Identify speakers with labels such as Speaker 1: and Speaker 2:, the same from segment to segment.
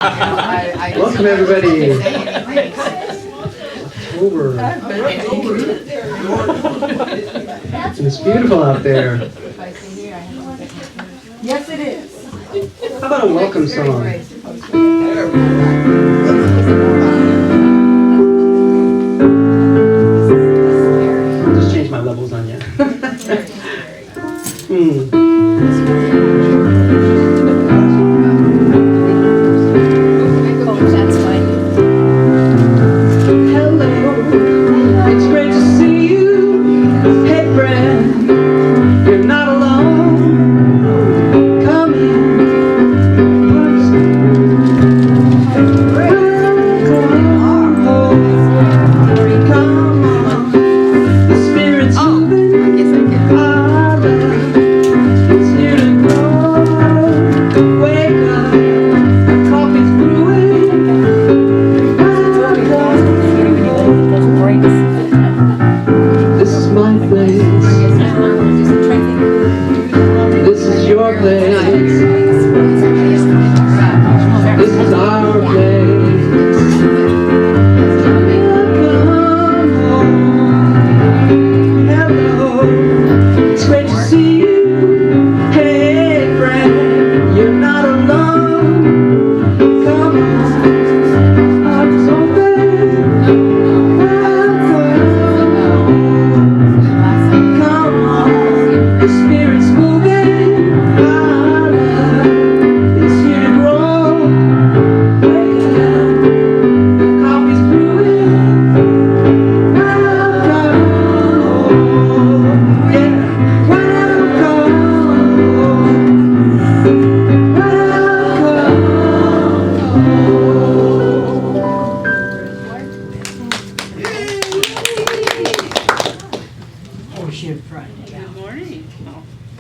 Speaker 1: Welcome everybody. October. And it's beautiful out there.
Speaker 2: Yes, it is.
Speaker 1: How about a welcome song? Just change my levels on you.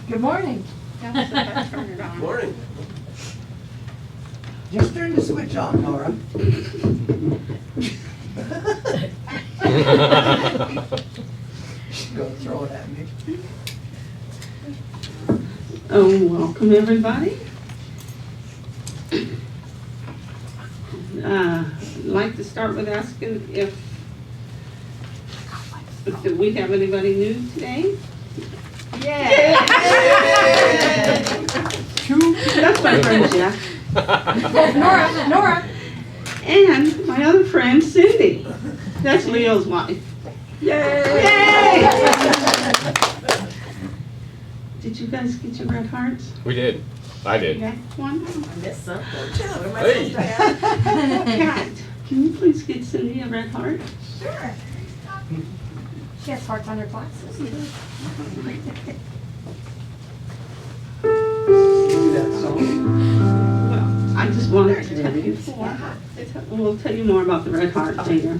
Speaker 2: Good morning.
Speaker 3: Morning.
Speaker 4: Just turn the switch on, Nora. Go throw it at me.
Speaker 5: Oh, welcome everybody. I'd like to start with asking if do we have anybody new today?
Speaker 2: Yeah.
Speaker 5: That's my friend Jack.
Speaker 2: Nora.
Speaker 5: And my other friend Cindy. That's Leo's wife. Yay! Did you guys get your red hearts?
Speaker 3: We did. I did.
Speaker 5: Okay, one.
Speaker 2: I missed something.
Speaker 3: Hey.
Speaker 5: Kat, can you please get Cindy a red heart?
Speaker 2: Sure. She has hearts on her glasses.
Speaker 1: Do that song.
Speaker 5: Well, I just wanted to tell you more. We'll tell you more about the red heart later.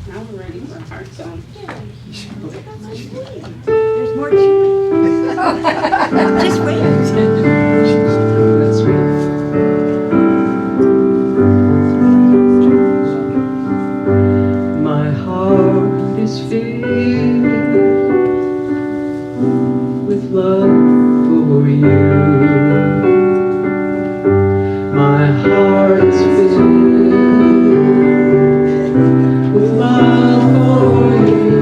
Speaker 5: Now we're ready for our heart song.
Speaker 2: There's more chewing. Just wait.
Speaker 1: That's right. My heart is filled with love for you. My heart is filled with love for you.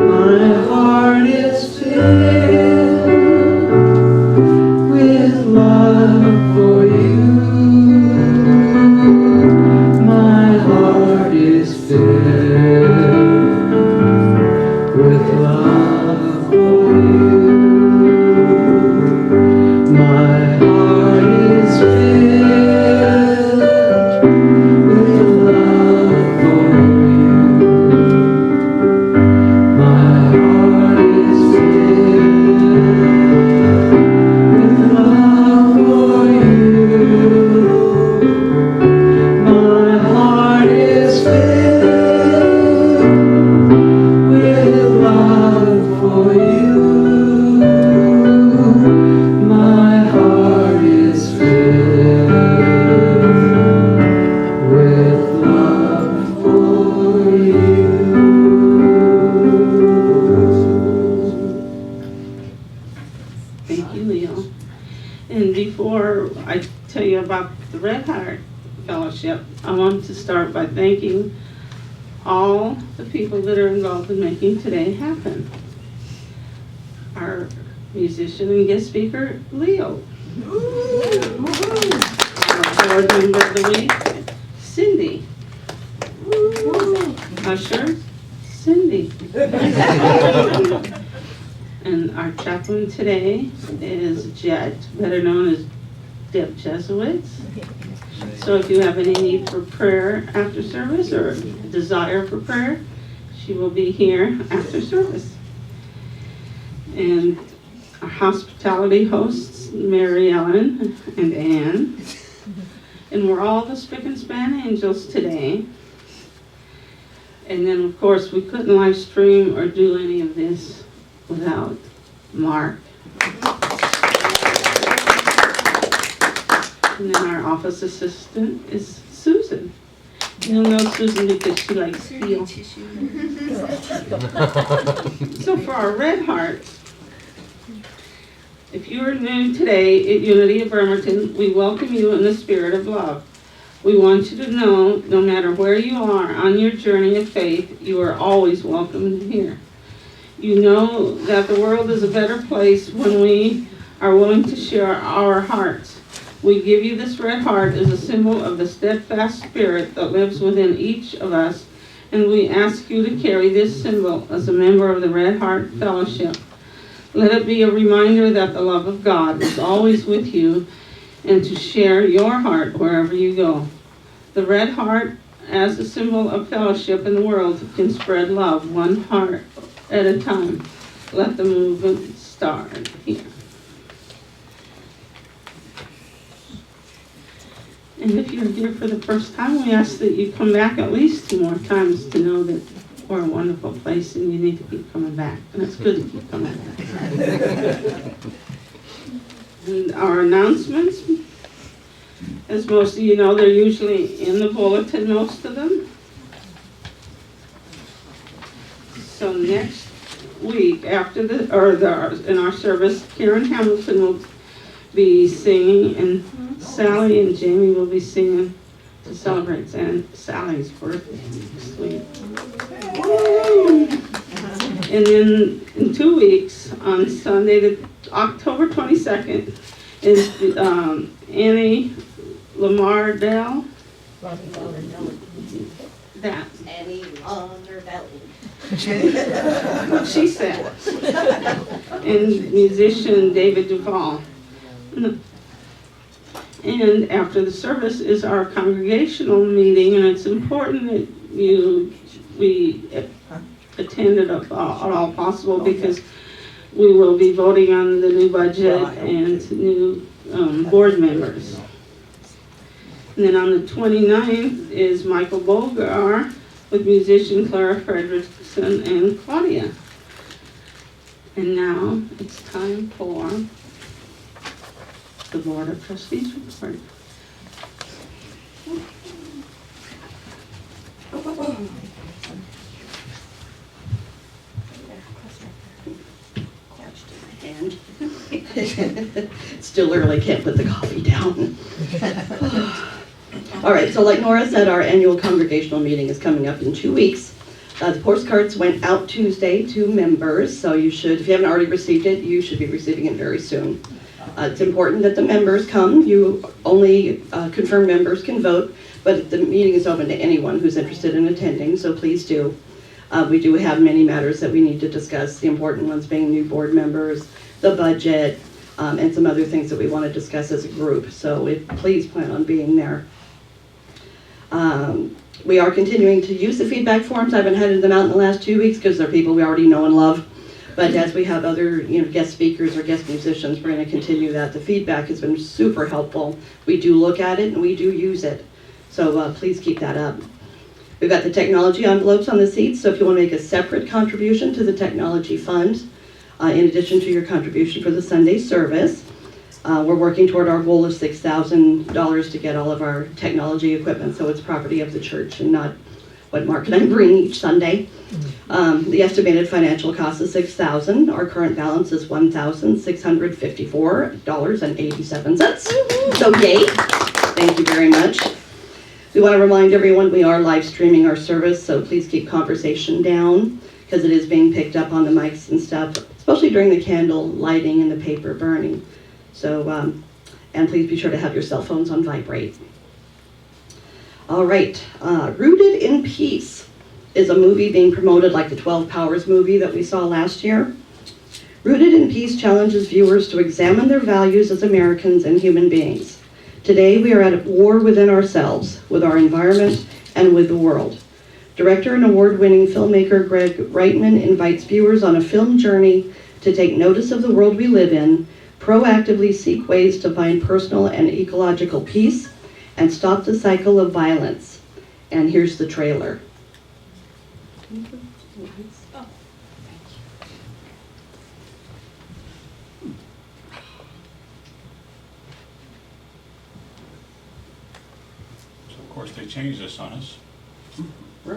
Speaker 1: My heart is filled with love for you. My heart is filled with love for you. My heart is filled
Speaker 5: And before I tell you about the Red Heart Fellowship, I want to start by thanking all the people that are involved in making today happen. Our musician and guest speaker, Leo. Our board member of the week, Cindy. Usher, Cindy. And our chaplain today is Jet, better known as Deb Jesuits. So if you have any need for prayer after service or a desire for prayer, she will be here after service. And our hospitality hosts, Mary Ellen and Ann. And we're all the spick and span angels today. And then, of course, we couldn't live stream or do any of this without Mark. And then our office assistant is Susan. You'll know Susan because she likes steel. So for our Red Hearts, if you are new today at Unity of Bremerton, we welcome you in the spirit of love. We want you to know, no matter where you are on your journey of faith, you are always welcome here. You know that the world is a better place when we are willing to share our hearts. We give you this red heart as a symbol of the steadfast spirit that lives within each of us, and we ask you to carry this symbol as a member of the Red Heart Fellowship. Let it be a reminder that the love of God is always with you and to share your heart wherever you go. The red heart, as a symbol of fellowship in the world, can spread love one heart at a time. Let the movement start here. And if you're here for the first time, we ask that you come back at least 2 more times to know that we're a wonderful place and you need to keep coming back. And it's good to keep coming back. And our announcements, as most of you know, they're usually in the bulletin, most of them. So next week, after in our service, Karen Hamilton will be singing, and Sally and Jamie will be singing to celebrate Sally's birthday next week. And then in 2 weeks, on Sunday, October 22nd, is Annie Lamardell. That.
Speaker 6: Annie Lamardell.
Speaker 5: What she said. And musician David Duvall. And after the service is our congregational meeting, and it's important that we attend it at all possible, because we will be voting on the new budget and new board members. And then on the 29th is Michael Bolgar with musician Clara Fredrickson and Claudia. And now it's time for the Board of Trustees report.
Speaker 6: And still early, can't put the coffee down. All right, so like Nora said, our annual congregational meeting is coming up in 2 weeks. The postcards went out Tuesday to members, so you should, if you haven't already received it, you should be receiving it very soon. It's important that the members come. You only confirmed members can vote, but the meeting is open to anyone who's interested in attending, so please do. We do have many matters that we need to discuss, the important ones being new board members, the budget, and some other things that we want to discuss as a group, so please plan on being there. We are continuing to use the feedback forms. I haven't handed them out in the last 2 weeks because they're people we already know and love. But as we have other guest speakers or guest musicians, we're going to continue that. The feedback has been super helpful. We do look at it and we do use it. So please keep that up. We've got the technology envelopes on the seats, so if you want to make a separate contribution to the technology fund, in addition to your contribution for the Sunday service, we're working toward our goal of $6,000 to get all of our technology equipment, so it's property of the church and not what Mark and I bring each Sunday. The estimated financial cost is $6,000. Our current balance is $1,654.87. So yay! Thank you very much. We want to remind everyone we are live streaming our service, so please keep conversation down because it is being picked up on the mics and stuff, especially during the candle lighting and the paper burning. So, and please be sure to have your cell phones on vibrate. All right, Rooted in Peace is a movie being promoted like the 12 Powers movie that we saw last year. Rooted in Peace challenges viewers to examine their values as Americans and human beings. Today, we are at war within ourselves, with our environment, and with the world. Director and award-winning filmmaker Greg Reitman invites viewers on a film journey to take notice of the world we live in, proactively seek ways to find personal and ecological peace, and stop the cycle of violence. And here's the trailer.
Speaker 7: Of course, they changed this on us.
Speaker 6: To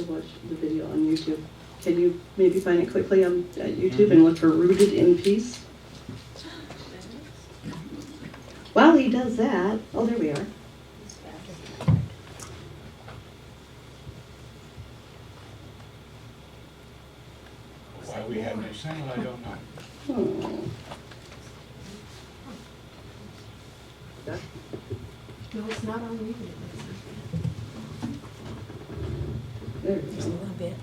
Speaker 6: watch the video on YouTube. Can you maybe find it quickly on YouTube and look for Rooted in Peace? While he does that, oh, there we are.
Speaker 7: Why we had no sound, I don't know.
Speaker 6: Oh.
Speaker 2: No, it's not on reading.
Speaker 6: There we
Speaker 2: Just a
Speaker 6: go.
Speaker 2: little bit.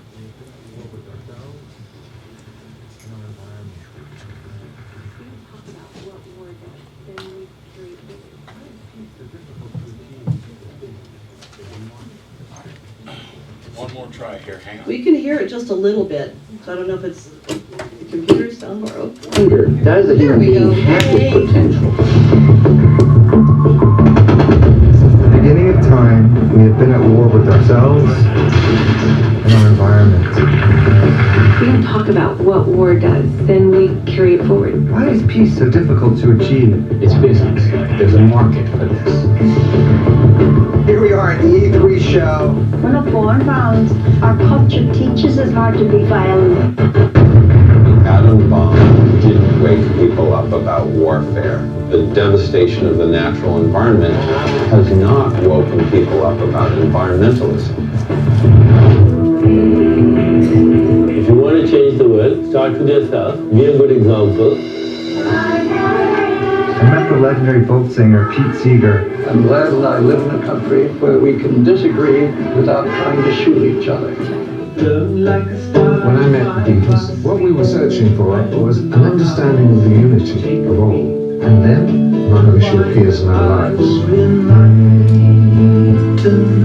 Speaker 7: One more try here, hang on.
Speaker 6: We can hear it just a little bit, so I don't know if it's the computer's down or open.
Speaker 1: Hunger. That is a
Speaker 6: There
Speaker 1: human
Speaker 6: we go.
Speaker 1: being packed with
Speaker 6: Yay.
Speaker 1: potential. Since the beginning of time, we have been at war with ourselves and our environment.
Speaker 8: We don't talk about what war does, then we carry it forward.
Speaker 1: Why is peace so difficult to achieve?
Speaker 9: It's business. There's a market for this.
Speaker 1: Here we are at the E3 show.
Speaker 10: When a foreign bounds, our culture teaches us how to be violent.
Speaker 11: The atom bomb didn't wake people up about warfare. The devastation of the natural environment has not woken people up about environmentalism.
Speaker 9: If you want to change the world, start with yourself. Be a good example.
Speaker 1: I met the legendary folk singer Pete Seeger.
Speaker 12: I'm glad that I live in a country where we can disagree without trying to shoot each other.
Speaker 1: When I met the Beatles, what we were searching for was an understanding of the unity of all. And then, Maharishi appears in our lives.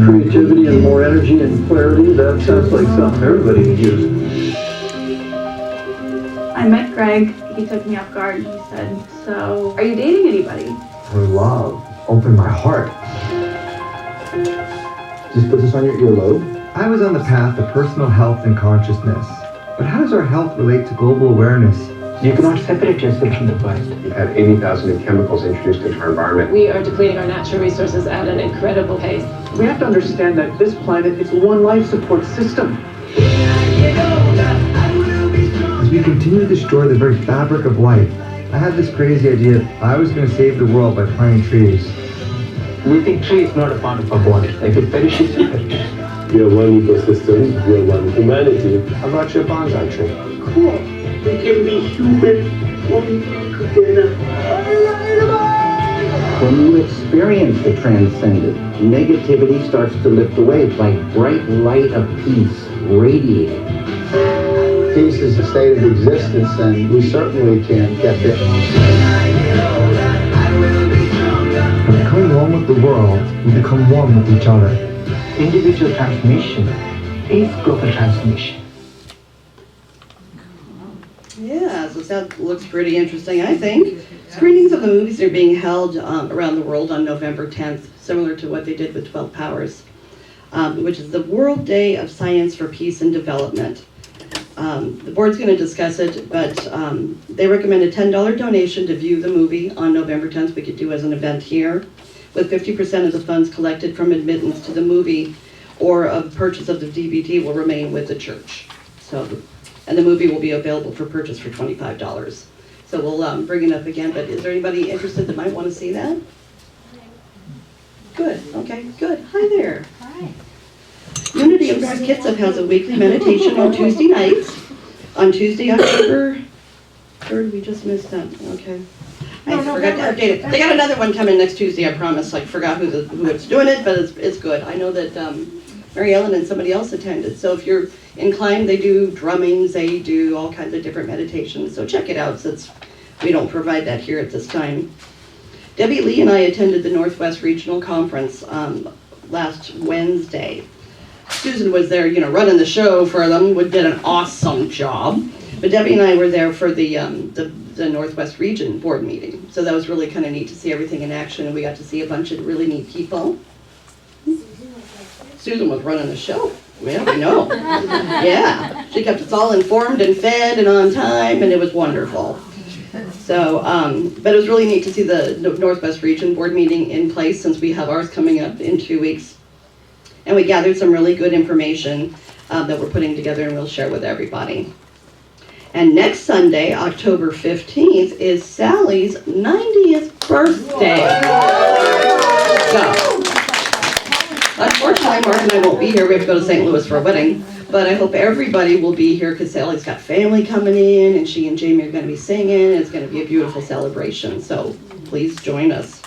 Speaker 12: Creativity and more energy and clarity, that sounds like something everybody could use.
Speaker 10: I met Greg. He took me off guard and he said, "So, are you dating anybody?"
Speaker 1: Her love opened my heart.
Speaker 12: Just put this on your earlobe.
Speaker 1: I was on the path of personal health and consciousness. But how does our health relate to global awareness?
Speaker 9: You cannot separate yourself from the past.
Speaker 11: We've had 80,000 new chemicals introduced into our environment.
Speaker 8: We are depleting our natural resources at an incredible pace.
Speaker 12: We have to understand that this planet is one life support system.
Speaker 1: As we continue to destroy the very fabric of life, I had this crazy idea that I was going to save the world by planting trees.
Speaker 9: We think tree is not a part of our body. If it perishes, it perishes. We are one ecosystem, we are one humanity.
Speaker 1: How about your bonsai tree?
Speaker 9: Cool. We can be human only together.
Speaker 12: When you experience the transcendent, negativity starts to lift away like bright light of peace radiating. Peace is a state of existence, and we certainly can get there.
Speaker 1: By becoming one with the world, we become one with each other.
Speaker 9: Individual transformation is global transformation.
Speaker 6: Yeah, so that looks pretty interesting, I think. Screenings of the movies are being held around the world on November 10th, similar to what they did with 12 Powers, which is the World Day of Science for Peace and Development. The board's going to discuss it, but they recommend a $10 donation to view the movie on November 10th. We could do as an event here. with 50% of the funds collected from admittance to the movie or of purchase of the DVD will remain with the church. So, and the movie will be available for purchase for $25. So we'll bring it up again, but is there anybody interested that might want to see that? Good, okay, good. Hi there.
Speaker 2: Hi.
Speaker 6: Unity of God Kitsap has a weekly meditation on Tuesday nights. On Tuesday, October 3rd, we just missed that, okay. I forgot to update it. They got another one coming next Tuesday, I promise. I forgot who it's doing it, but it's good. I know that Mary Ellen and somebody else attended. So if you're inclined, they do drummings, they do all kinds of different meditations. So check it out since we don't provide that here at this time. Debbie Lee and I attended the Northwest Regional Conference last Wednesday. Susan was there, running the show for them, did an awesome job. But Debbie and I were there for the Northwest Region board meeting. So that was really kind of neat to see everything in action, and we got to see a bunch of really neat people. Susan was running the show. Yeah, I know. Yeah, she kept us all informed and fed and on time, and it was wonderful. So, but it was really neat to see the Northwest Region board meeting in place since we have ours coming up in 2 weeks. And we gathered some really good information that we're putting together and we'll share with everybody. And next Sunday, October 15th, is Sally's 90th birthday. So, unfortunately, Mark and I won't be here. We have to go to St. Louis for a wedding. But I hope everybody will be here because Sally's got family coming in and she and Jamie are going to be singing. It's going to be a beautiful celebration. So please join us.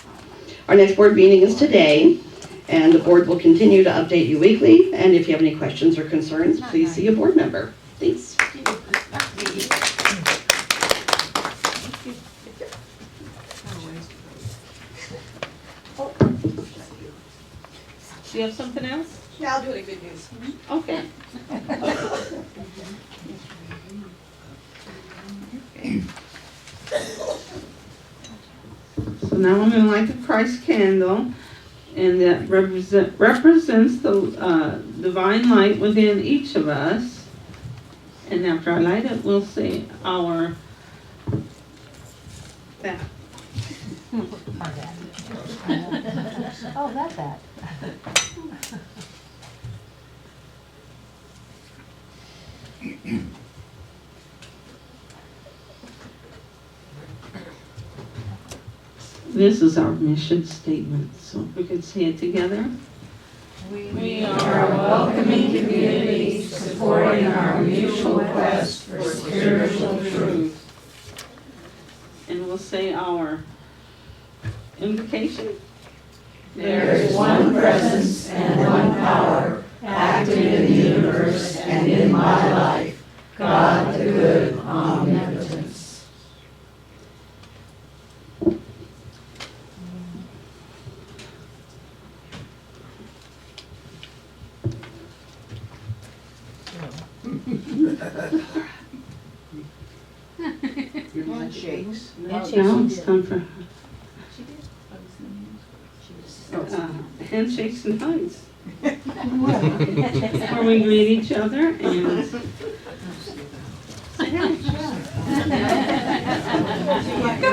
Speaker 6: Our next board meeting is today. And the board will continue to update you weekly. And if you have any questions or concerns, please see a board member. Thanks.
Speaker 5: Do you have something else?
Speaker 4: Yeah, I'll do it in good news.
Speaker 5: Okay. So now I'm going to light the Christ candle, and that represents the divine light within each of us. And after I light it, we'll say our that.
Speaker 2: Oh, that.
Speaker 5: This is our mission statement, so if we could say it together.
Speaker 13: We are a welcoming community supporting our mutual quest for spiritual truth.
Speaker 5: And we'll say our invocation.
Speaker 13: There is one presence and one power active in the universe and in my life, God the good omnipotence.
Speaker 4: Handshakes.
Speaker 5: Now it's time for handshakes and hugs. Where we greet each other and
Speaker 2: Good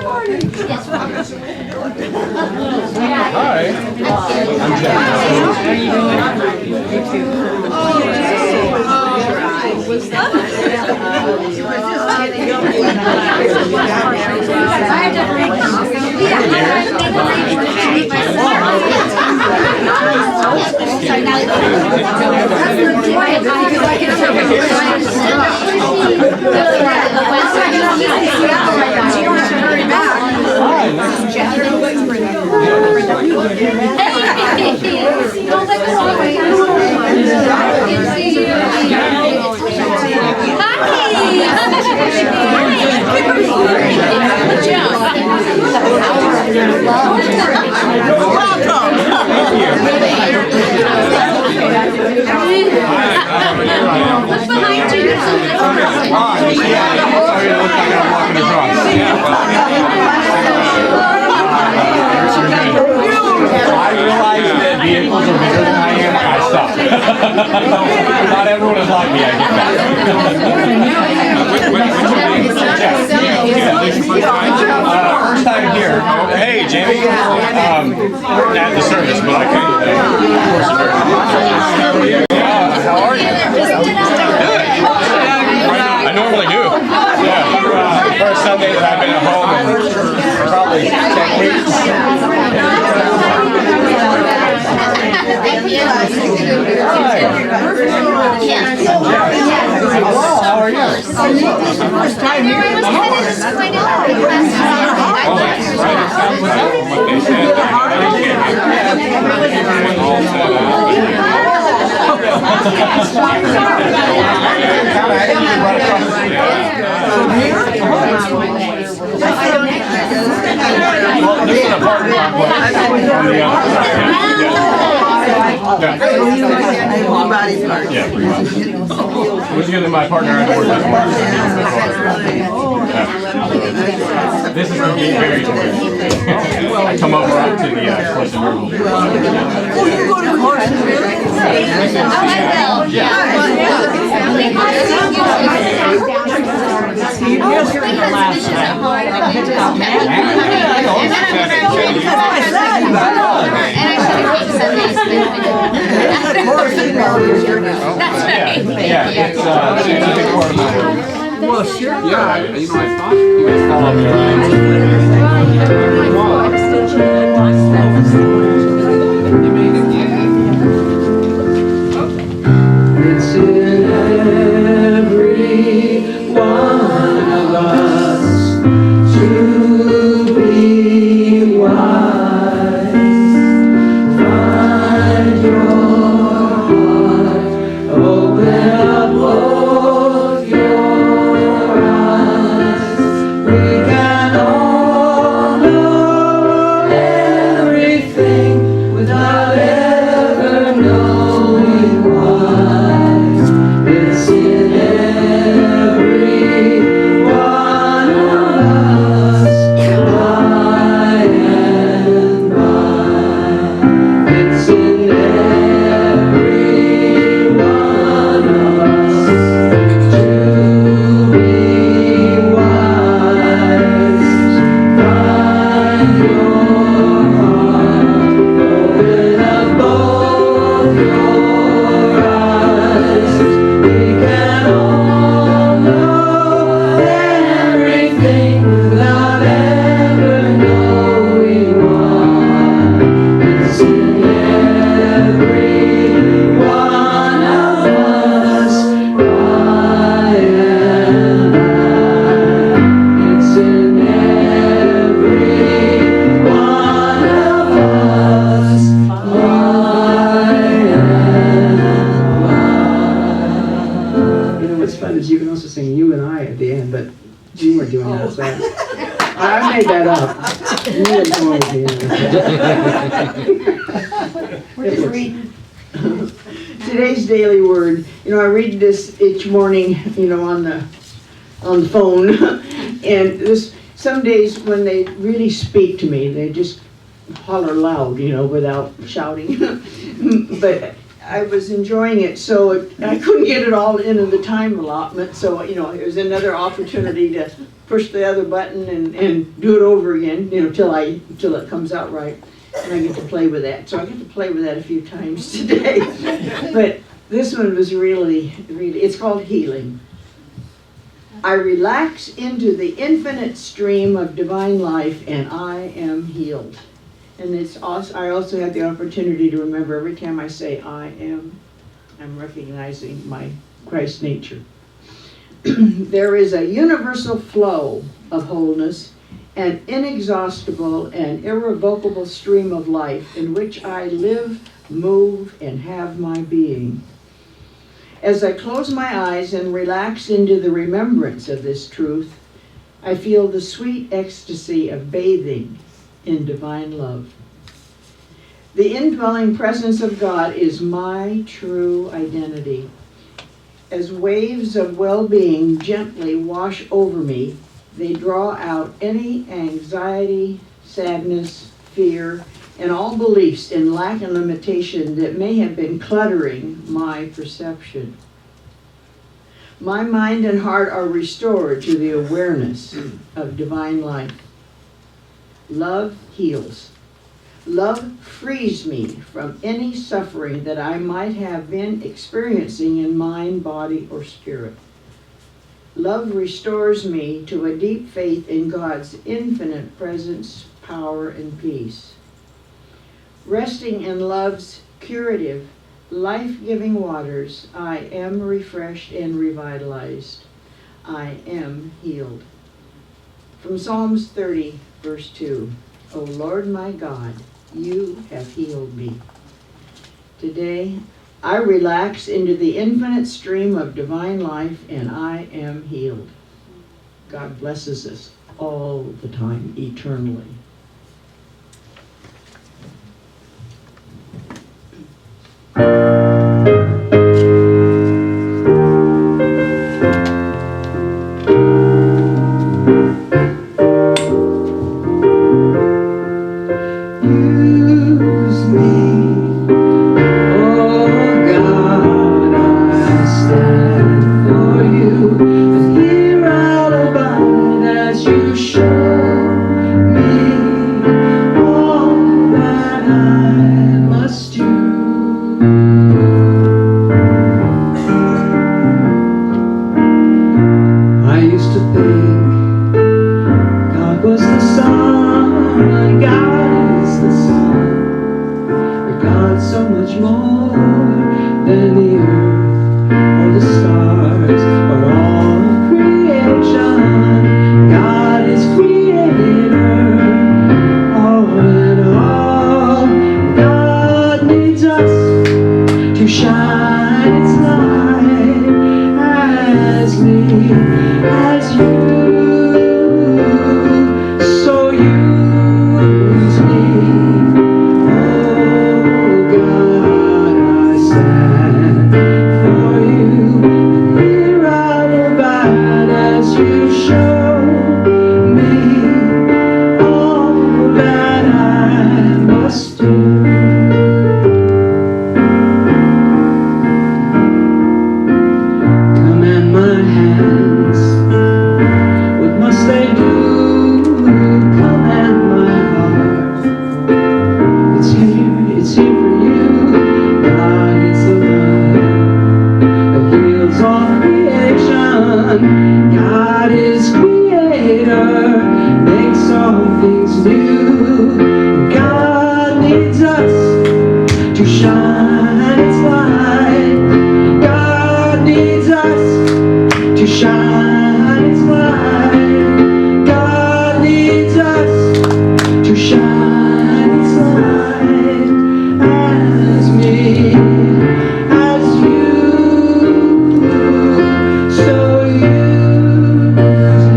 Speaker 2: morning. Yes,
Speaker 7: Hi. I'm Jack.
Speaker 2: How are you
Speaker 13: What's behind you?
Speaker 7: I realized that vehicles are bigger than I am, and I stopped. Not everyone is like me, I get that. What's your name? Jeff. First time glad I'm here. Oh, hey, Jamie. We're at the service, but I couldn't. How are you? Good. I normally do. Yeah. First Sunday that I've been at home in probably 10 weeks. How are you?
Speaker 13: First time here.
Speaker 7: Was giving my partner on board this morning. This is going to be very important. I come over up to the course of miracles.
Speaker 4: Oh, you go to the course of miracles?
Speaker 13: Oh, I will. Yeah.
Speaker 4: You just heard the last time.
Speaker 7: Yeah, it's a big part of my work.
Speaker 4: Well, sure.
Speaker 7: Yeah, you know, I thought you guys fell off your
Speaker 14: It's in every one of us to be wise. Find your heart, open up both your eyes. We can all know everything without ever knowing why. It's in every one of us, by and by. It's in every one of us to be wise. Find your heart, open up both your eyes. We can all know everything without ever knowing why. It's in every one of us, by and by. It's in every one of us, by and by.
Speaker 4: You know what's fun is you can also sing "You and I" at the end, but you weren't doing that, so I made that up. You were going at the end.
Speaker 2: We're just reading.
Speaker 4: Today's daily word. You know, I read this each morning. You know, on the phone, and this some days when they really speak to me, they just holler loud. You know, without shouting. But I was enjoying it, so I couldn't get it all into the time allotment. So you know, it was another opportunity to push the other button and do it over again. You know, till it comes out right. And I get to play with that. So I get to play with that a few times today. But this one was really, it's called healing. I relax into the infinite stream of divine life and I am healed. And it's also, I also have the opportunity to remember every time I say I'm recognizing my Christ nature. There is a universal flow of wholeness, an inexhaustible and irrevocable stream of life in which I live, move, and have my being. As I close my eyes and relax into the remembrance of this truth, I feel the sweet ecstasy of bathing in divine love. The indwelling presence of God is my true identity. As waves of well-being gently wash over me, they draw out any anxiety, sadness, fear, and all beliefs in lack and limitation that may have been cluttering my perception. My mind and heart are restored to the awareness of divine life. Love heals. Love frees me from any suffering that I might have been experiencing in mind, body, or spirit. Love restores me to a deep faith in God's infinite presence, power, and peace. Resting in love's curative, life-giving waters, I am refreshed and revitalized. I am healed. From Psalms 30, verse 2, O Lord my God, you have healed me. Today, I relax into the infinite stream of divine life and I am healed. God blesses us all the time, eternally.
Speaker 14: Use me, oh God, I stand for you, and here I'll abide as you show me all that I must do. I used to think God was the sun, God is the sun, but God's so much more than the earth or the stars or all of creation. God is creator, all in all. God needs us to shine its light as me, as you. So use me, oh God, I stand for you, and here I'll abide as you show me all that I must do. Command my hands, what must they do? Command my heart, it's here for you. God is the love that heals all creation. God is creator, makes all things new. God needs us to shine its light. God needs us to shine its light. God needs us to shine its light as me, as you. So use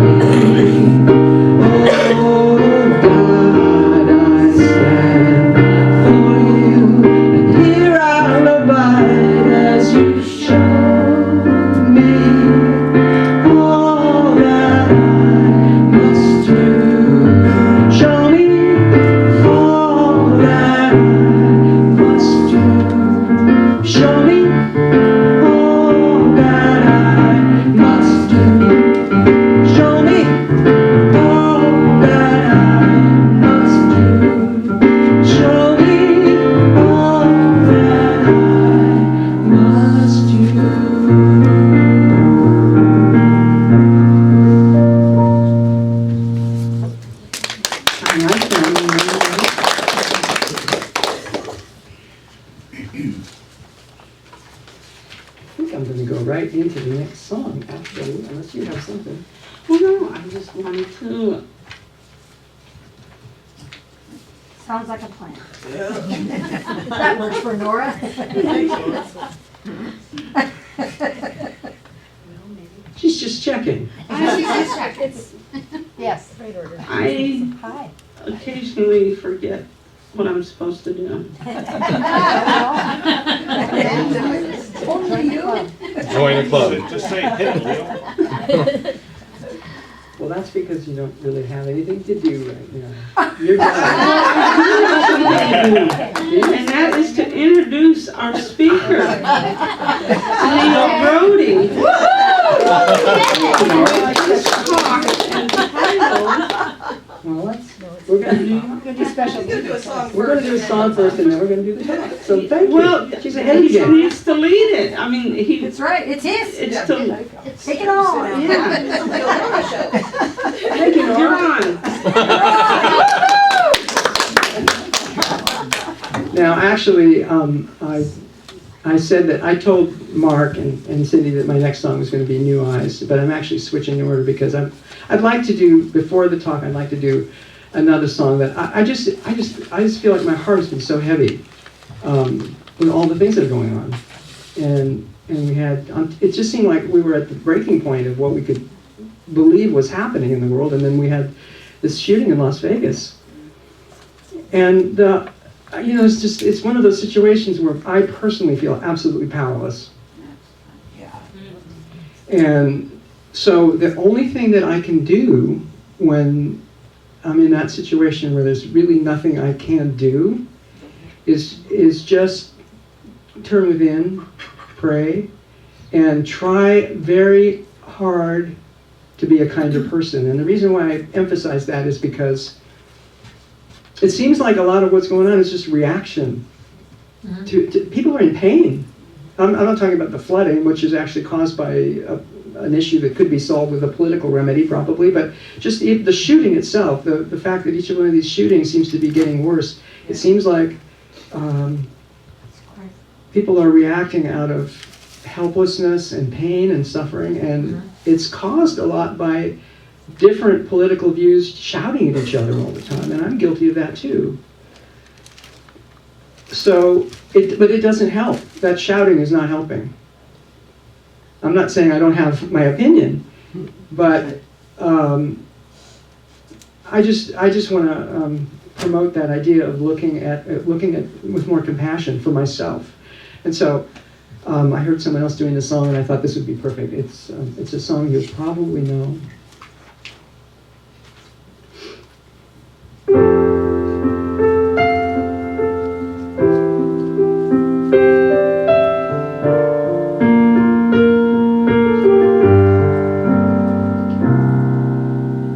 Speaker 14: me, oh God, I stand for you, and here I'll abide as you show me all that I must do. Show me all that I must do. Show me all that I must do. Show me all that I must do. Show me all that I must do.
Speaker 4: I like that.
Speaker 5: I think I'm going to go right into the next song, actually, unless you have something. Well, no, I just wanted to.
Speaker 2: Sounds like a plan. That works for Nora.
Speaker 5: She's just checking.
Speaker 2: Yes, right order.
Speaker 5: I
Speaker 2: Hi.
Speaker 5: occasionally forget what I'm supposed to do.
Speaker 2: Only you.
Speaker 7: Join the club.
Speaker 3: Just say, hit it, Leo.
Speaker 5: Well, that's because you don't really have anything to do right now. You're done. And that is to introduce our speaker, Leo Brodie. His talk and title, well,
Speaker 4: We're gonna do
Speaker 2: special.
Speaker 4: We're gonna do a song first, and then we're gonna do the talk. So thank you.
Speaker 5: Well,
Speaker 4: She's ahead
Speaker 5: he
Speaker 4: again.
Speaker 5: needs to lead it. I mean, he.
Speaker 2: That's right, it's his.
Speaker 5: It's to.
Speaker 2: Take it all.
Speaker 4: Thank you,
Speaker 5: You're
Speaker 4: Nora.
Speaker 5: on.
Speaker 4: Now, actually, I said that I told Mark and Cindy that my next song was going to be New Eyes, but I'm actually switching the order because I'd like to do, before the talk, I'd like to do another song that I just feel like my heart has been so heavy with all the things that are going on, and we had, it just seemed like we were at the breaking point of what we could believe was happening in the world, and then we had this shooting in Las Vegas, and it's one of those situations where I personally feel absolutely powerless. And so the only thing that I can do when I'm in that situation where there's really nothing I can do is just turn within, pray, and try very hard to be a kinder person. And the reason why I emphasize that is because it seems like a lot of what's going on is just reaction. To people are in pain. I'm not talking about the flooding, which is actually caused by an issue that could be solved with a political remedy, probably, but just the shooting itself, the fact that each one of these shootings seems to be getting worse. It seems like people are reacting out of helplessness and pain and suffering, and it's caused a lot by different political views shouting at each other all the time, and I'm guilty of that too. So, but it doesn't help. That shouting is not helping. I'm not saying I don't have my opinion, but I just want to promote that idea of looking at with more compassion for myself. And so I heard someone else doing this song, and I thought this would be perfect. It's a song you probably know.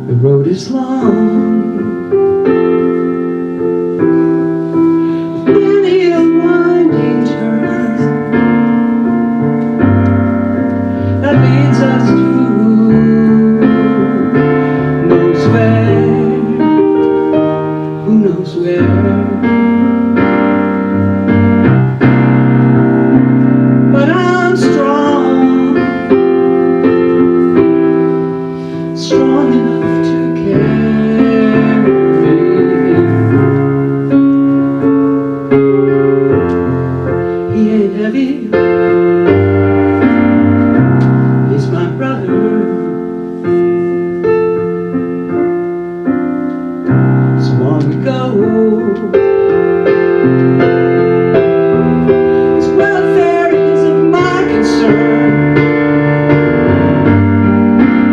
Speaker 4: The road is long, many a winding turn that leads us to knows where, who knows where. But I'm strong, strong enough to carry. He ain't heavy, he's my brother. So long we go. His welfare is of my concern.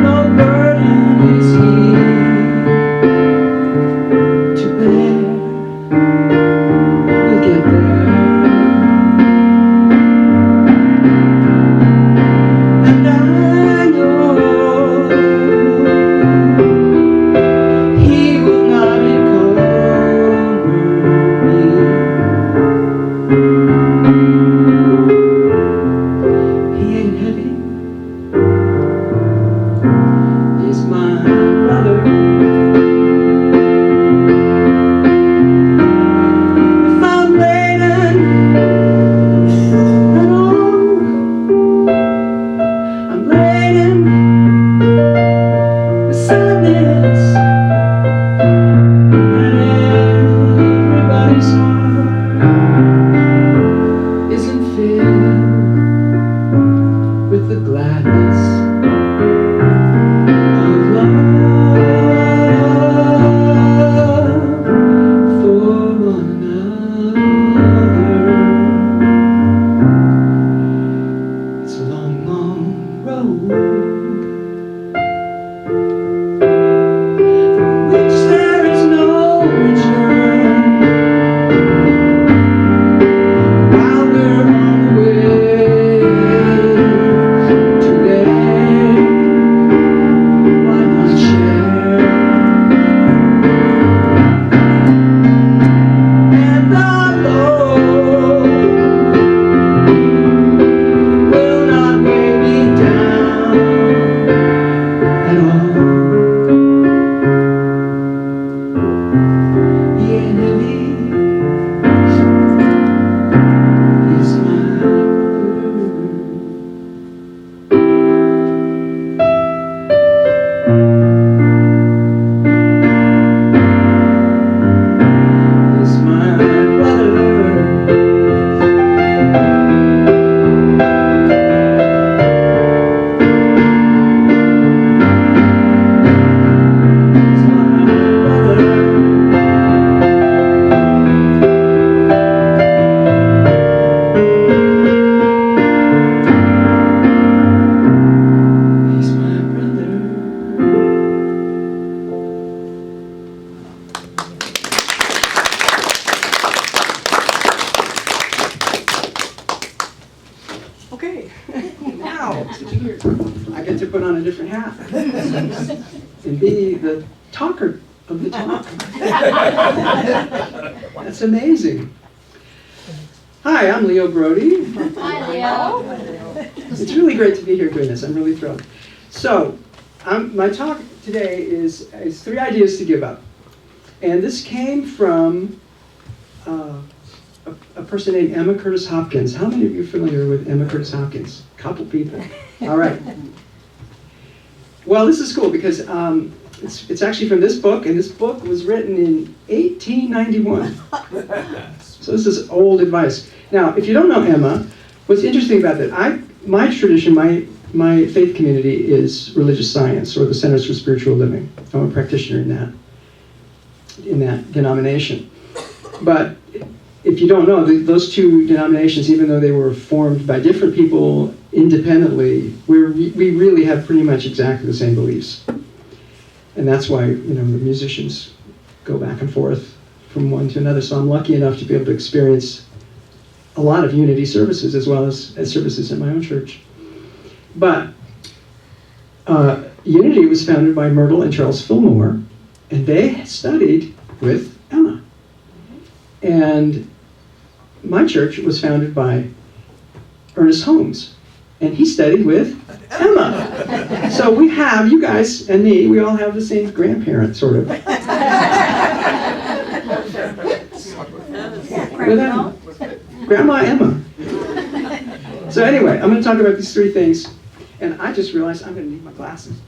Speaker 4: No burden is he to bear. We'll get there. And I know he will not encumber
Speaker 15: I get to put on a different hat and be the talker of the talk. That's amazing. Hi, I'm Leo Brodie.
Speaker 2: Hi, Leo.
Speaker 15: It's really great to be here doing this. I'm really thrilled. So, my talk today is 3 ideas to give up. And this came from a person named Emma Curtis Hopkins. How many of you are familiar with Emma Curtis Hopkins? A couple people. All right. Well, this is cool because it's actually from this book, and this book was written in 1891. So this is old advice. Now, if you don't know Emma, what's interesting about that, my tradition, my faith community is religious science, or the Centers for Spiritual Living. I'm a practitioner in that denomination. But if you don't know, those 2 denominations, even though they were formed by different people independently, we really have pretty much exactly the same beliefs. And that's why, the musicians go back and forth from one to another. So I'm lucky enough to be able to experience a lot of unity services as well as services in my own church. But Unity was founded by Myrtle and Charles Fillmore, and they studied with Emma. And my church was founded by Ernest Holmes, and he studied with Emma. So we have, you guys and me, we all have the same grandparent, sort of. Grandma Emma. So anyway, I'm going to talk about these 3 things, and I just realized I'm going to need my glasses.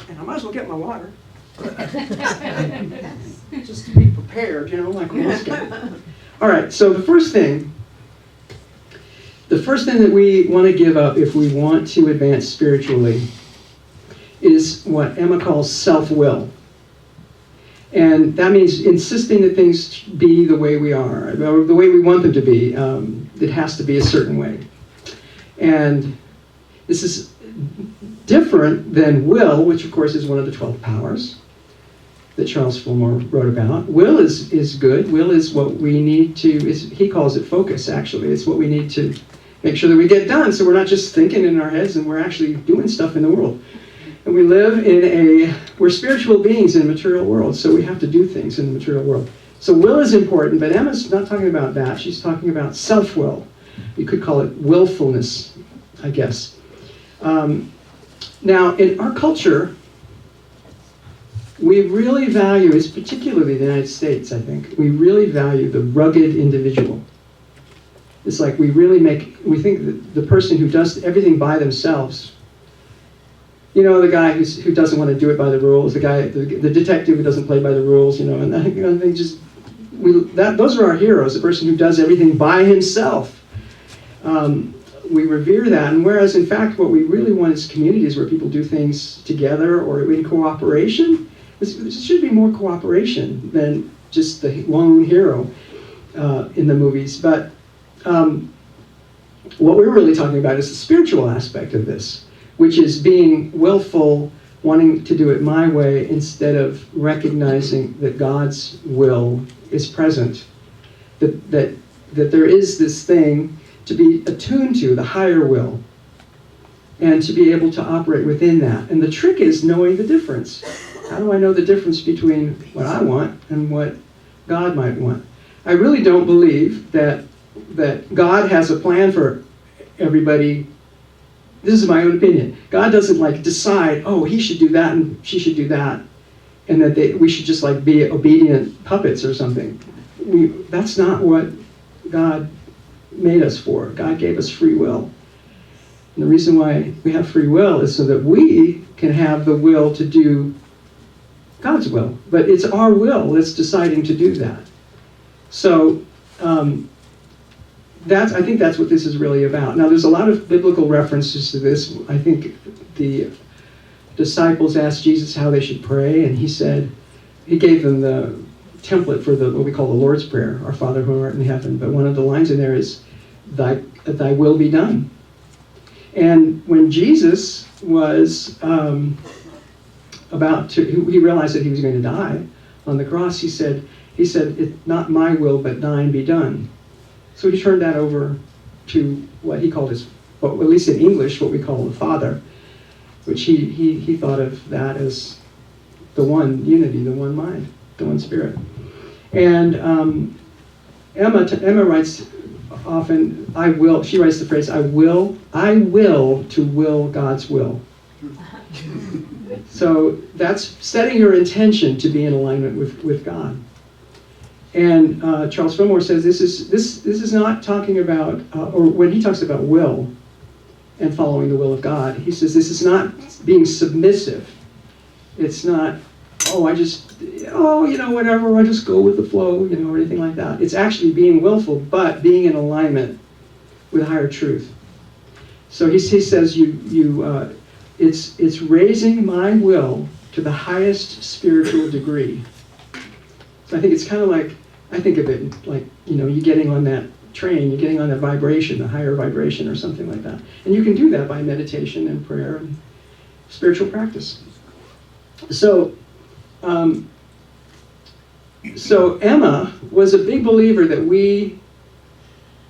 Speaker 15: And I might as well get my water. Just to be prepared, like we always get. All right, so the first thing that we want to give up if we want to advance spiritually is what Emma calls self-will. And that means insisting that things be the way we are, or the way we want them to be. It has to be a certain way. And this is different than will, which of course is one of the 12 powers that Charles Fillmore wrote about. Will is good. Will is what we need to, he calls it focus, actually. It's what we need to make sure that we get done, so we're not just thinking in our heads and we're actually doing stuff in the world. And we live we're spiritual beings in a material world, so we have to do things in the material world. So will is important, but Emma's not talking about that. She's talking about self-will. You could call it willfulness, I guess. Now, in our culture, we really value, particularly the United States, I think, we really value the rugged individual. It's like we think that the person who does everything by themselves, the guy who doesn't want to do it by the rules, the detective who doesn't play by the rules, and those are our heroes, the person who does everything by himself. We revere that, and whereas in fact what we really want is communities where people do things together or in cooperation. There should be more cooperation than just the lone hero in the movies. But what we're really talking about is the spiritual aspect of this, which is being willful, wanting to do it my way instead of recognizing that God's will is present, that there is this thing to be attuned to, the higher will, and to be able to operate within that. And the trick is knowing the difference. How do I know the difference between what I want and what God might want? I really don't believe that God has a plan for everybody. This is my own opinion. God doesn't decide, oh, he should do that and she should do that, and that we should just be obedient puppets or something. That's not what God made us for. God gave us free will. And the reason why we have free will is so that we can have the will to do God's will. But it's our will that's deciding to do that. So I think that's what this is really about. Now, there's a lot of biblical references to this. I think the disciples asked Jesus how they should pray, and he gave them the template for what we call the Lord's Prayer, our Father who art in heaven. But one of the lines in there is, thy will be done. And when Jesus was he realized that he was going to die on the cross, he said, not my will, but thine be done. So he turned that over to what he called his at least in English, what we call the Father, which he thought of that as the one unity, the one mind, the one spirit. And Emma writes often, I will, she writes the phrase, I will to will God's will. So that's setting your intention to be in alignment with God. And Charles Fillmore says this is not talking about, or when he talks about will and following the will of God, he says this is not being submissive. It's not, whatever, I just go with the flow, or anything like that. It's actually being willful, but being in alignment with higher truth. So he says it's raising my will to the highest spiritual degree. So I think it's kind of like, I think of it like, you getting on that train, you're getting on that vibration, a higher vibration or something like that. And you can do that by meditation and prayer and spiritual practice. So Emma was a big believer that we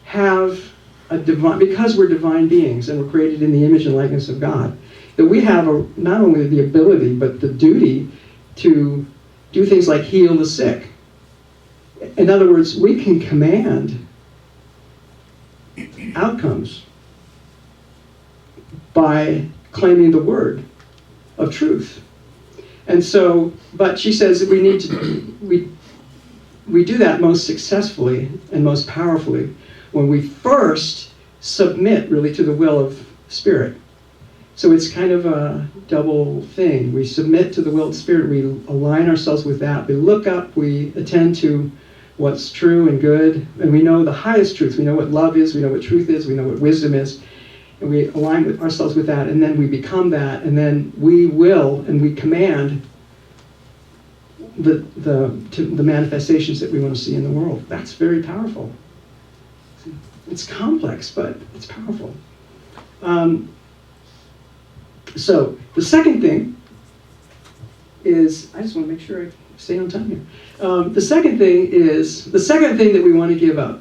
Speaker 15: have a divine, because we're divine beings and we're created in the image and likeness of God, that we have not only the ability but the duty to do things like heal the sick. In other words, we can command outcomes by claiming the word of truth. And so, but she says that we need to, we do that most successfully and most powerfully when we first submit really to the will of Spirit. So it's kind of a double thing. We submit to the will of Spirit, we align ourselves with that, we look up, we attend to what's true and good, and we know the highest truth. We know what love is, we know what truth is, we know what wisdom is, and we align ourselves with that, and then we become that, and then we will and we command the manifestations that we want to see in the world. That's very powerful. It's complex, but it's powerful. So the second thing is, I just want to make sure I stay on time here. The second thing that we want to give up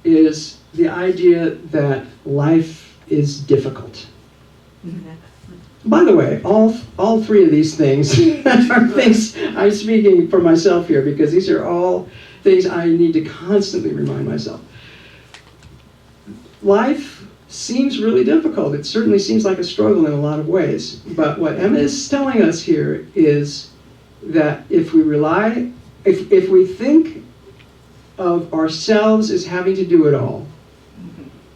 Speaker 15: is the idea that life is difficult. By the way, all three of these things are things I'm speaking for myself here, because these are all things I need to constantly remind myself. Life seems really difficult. It certainly seems like a struggle in a lot of ways. But what Emma is telling us here is that if we think of ourselves as having to do it all,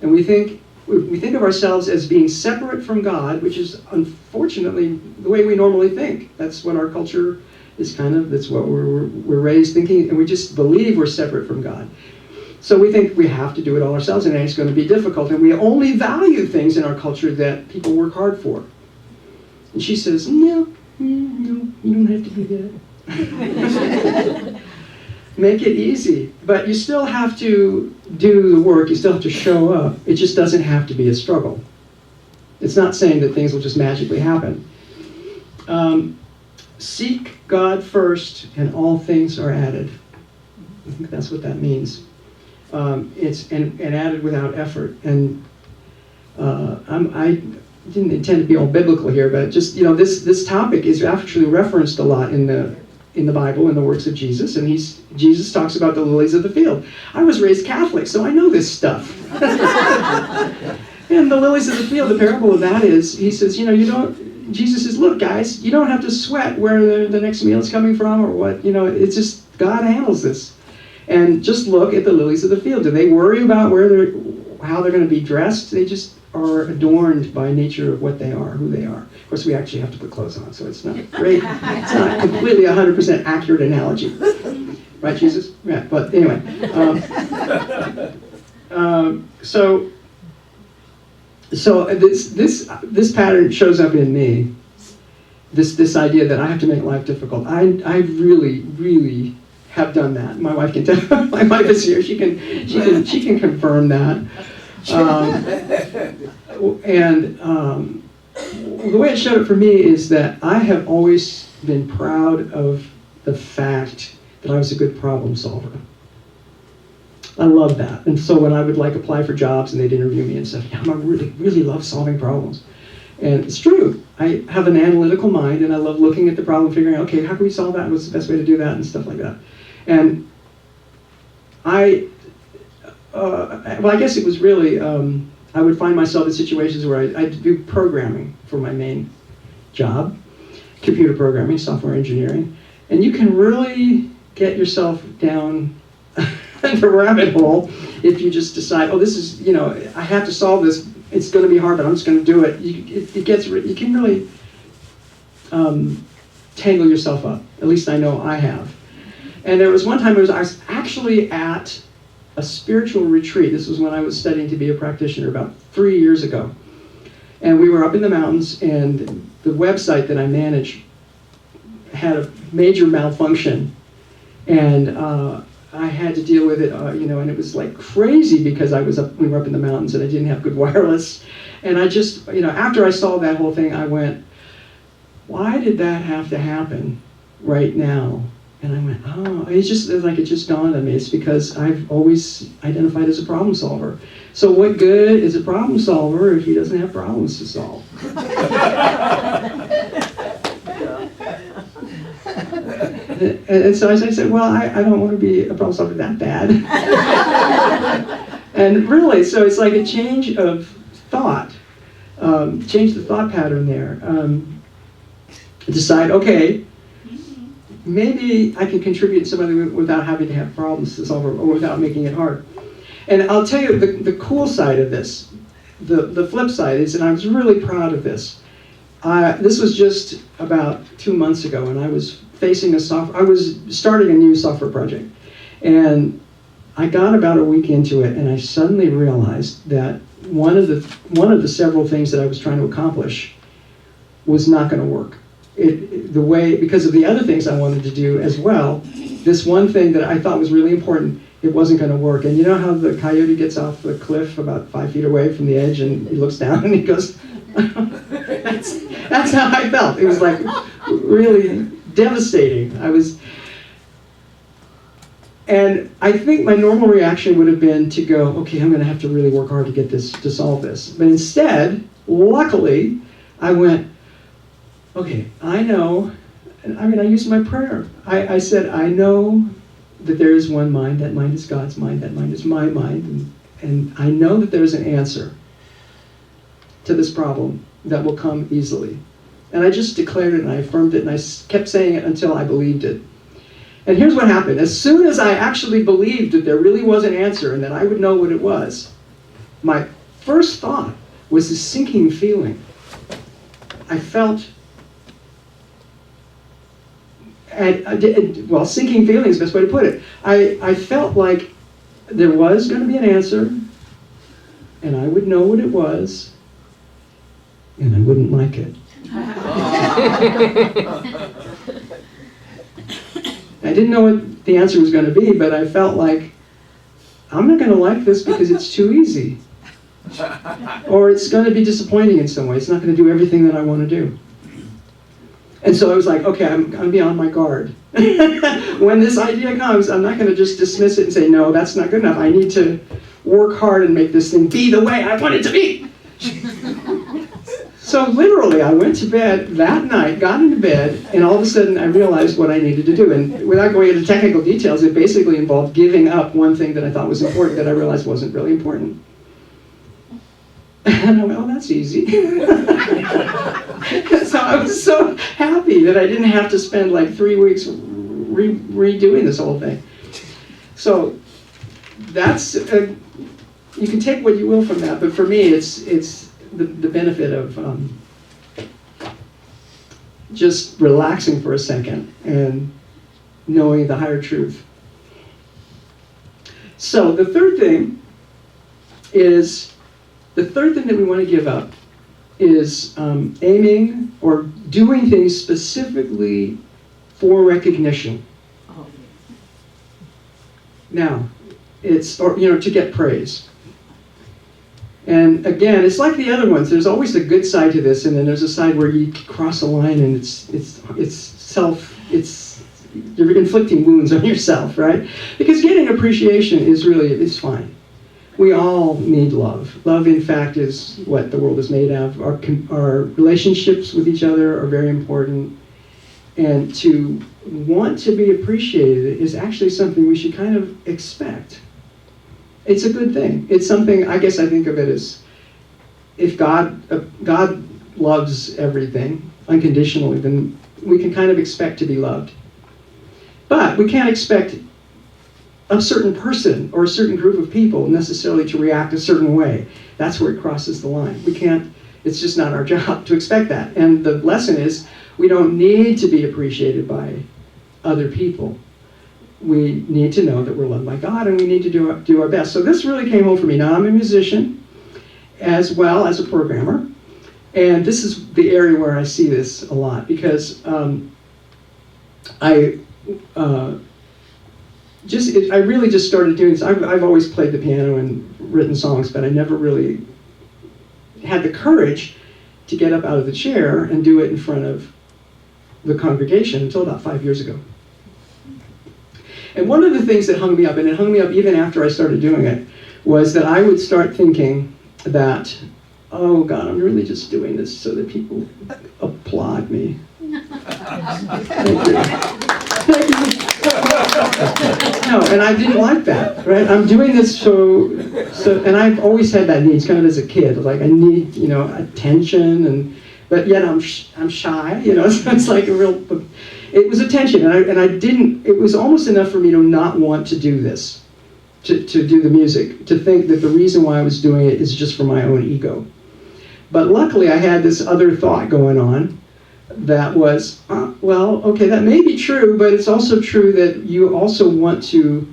Speaker 15: and we think of ourselves as being separate from God, which is unfortunately the way we normally think. That's what our culture is that's what we're raised thinking, and we just believe we're separate from God. So we think we have to do it all ourselves, and it's going to be difficult, and we only value things in our culture that people work hard for. And she says, no, you don't have to do that. Make it easy, but you still have to do the work, you still have to show up. It just doesn't have to be a struggle. It's not saying that things will just magically happen. Seek God first, and all things are added. I think that's what that means. It's and added without effort. And I didn't intend to be all biblical here, but just this topic is actually referenced a lot in the Bible, in the works of Jesus, and Jesus talks about the lilies of the field. I was raised Catholic, so I know this stuff. And the lilies of the field, the parable of that is, he says, Jesus says, look guys, you don't have to sweat where the next meal is coming from or what, it's just, God handles this. And just look at the lilies of the field. Do they worry about how they're going to be dressed? They just are adorned by nature of what they are, who they are. Of course, we actually have to put clothes on, so it's not great. It's not completely 100% accurate analogy. Right, Jesus? Yeah, but anyway. So this pattern shows up in me. This idea that I have to make life difficult. I really, really have done that. My wife can tell. My wife is here. She can confirm that. The way it showed up for me is that I have always been proud of the fact that I was a good problem solver. I love that. And so when I would like apply for jobs and they'd interview me and say, yeah, I really love solving problems. And it's true. I have an analytical mind and I love looking at the problem, figuring out, okay, how can we solve that? What's the best way to do that? And stuff like that. And I guess it was really, I would find myself in situations where I'd do programming for my main job, computer programming, software engineering, and you can really get yourself down the rabbit hole if you just decide, oh, this is, I have to solve this. It's going to be hard, but I'm just going to do it. You can really tangle yourself up. At least I know I have. And there was one time I was actually at a spiritual retreat. This was when I was studying to be a practitioner about 3 years ago. And we were up in the mountains, and the website that I manage had a major malfunction. And I had to deal with it, and it was like crazy because we were up in the mountains and I didn't have good wireless. And I just, after I saw that whole thing, I went, why did that have to happen right now? And I went, oh, it just dawned on me. It's because I've always identified as a problem solver. So what good is a problem solver if he doesn't have problems to solve? And so I said, well, I don't want to be a problem solver that bad. And really, so it's like a change of thought, change the thought pattern there. Decide, okay, maybe I can contribute in some other way without having to have problems to solve or without making it hard. And I'll tell you the cool side of this, the flip side is, and I was really proud of this. This was just about 2 months ago, and I was I was starting a new software project. And I got about a week into it, and I suddenly realized that one of the several things that I was trying to accomplish was not going to work. Because of the other things I wanted to do as well, this one thing that I thought was really important, it wasn't going to work. And you know how the coyote gets off the cliff about 5 feet away from the edge and he looks down and he goes, that's how I felt. It was like really devastating. And I think my normal reaction would have been to go, okay, I'm going to have to really work hard to solve this. But instead, luckily, I went, okay, I know, I used my prayer. I said, I know that there is one mind, that mind is God's mind, that mind is my mind, and I know that there's an answer to this problem that will come easily. And I just declared it, and I affirmed it, and I kept saying it until I believed it. And here's what happened. As soon as I actually believed that there really was an answer and that I would know what it was, my first thought was this sinking feeling. I felt, sinking feeling is the best way to put it. I felt like there was going to be an answer, and I would know what it was, and I wouldn't like it. I didn't know what the answer was going to be, but I felt like, I'm not going to like this because it's too easy. Or it's going to be disappointing in some way. It's not going to do everything that I want to do. And so I was like, okay, I'm going to be on my guard. When this idea comes, I'm not going to just dismiss it and say, no, that's not good enough. I need to work hard and make this thing be the way I want it to be. So literally, I went to bed that night, got into bed, and all of a sudden I realized what I needed to do. And without going into technical details, it basically involved giving up one thing that I thought was important that I realized wasn't really important. And I went, oh, that's easy. So I was so happy that I didn't have to spend like 3 weeks redoing this whole thing. So that's, you can take what you will from that, but for me it's the benefit of just relaxing for a second and knowing the higher truth. So the third thing that we want to give up is aiming or doing things specifically for recognition. Now, to get praise. And again, it's like the other ones. There's always a good side to this, and then there's a side where you cross a line and it's you're inflicting wounds on yourself, right? Because getting appreciation is fine. We all need love. Love, in fact, is what the world is made of. Our relationships with each other are very important. And to want to be appreciated is actually something we should kind of expect. It's a good thing. It's something, I guess I think of it as, if God loves everything unconditionally, then we can kind of expect to be loved. But we can't expect a certain person or a certain group of people necessarily to react a certain way. That's where it crosses the line. We can't, it's just not our job to expect that. And the lesson is, we don't need to be appreciated by other people. We need to know that we're loved by God, and we need to do our best. So this really came home for me. Now, I'm a musician as well as a programmer, and this is the area where I see this a lot, because I really just started doing this. I've always played the piano and written songs, but I never really had the courage to get up out of the chair and do it in front of the congregation until about 5 years ago. And one of the things that hung me up, and it hung me up even after I started doing it, was that I would start thinking that, oh God, I'm really just doing this so that people applaud me. Thank you. No, and I didn't like that, right? I'm doing this so, and I've always had that need, kind of as a kid, like I need, attention, but yet I'm shy, so it's like a real, it was attention, and I didn't, it was almost enough for me to not want to do this, to do the music, to think that the reason why I was doing it is just for my own ego. But luckily I had this other thought going on that was, well, okay, that may be true, but it's also true that you also want to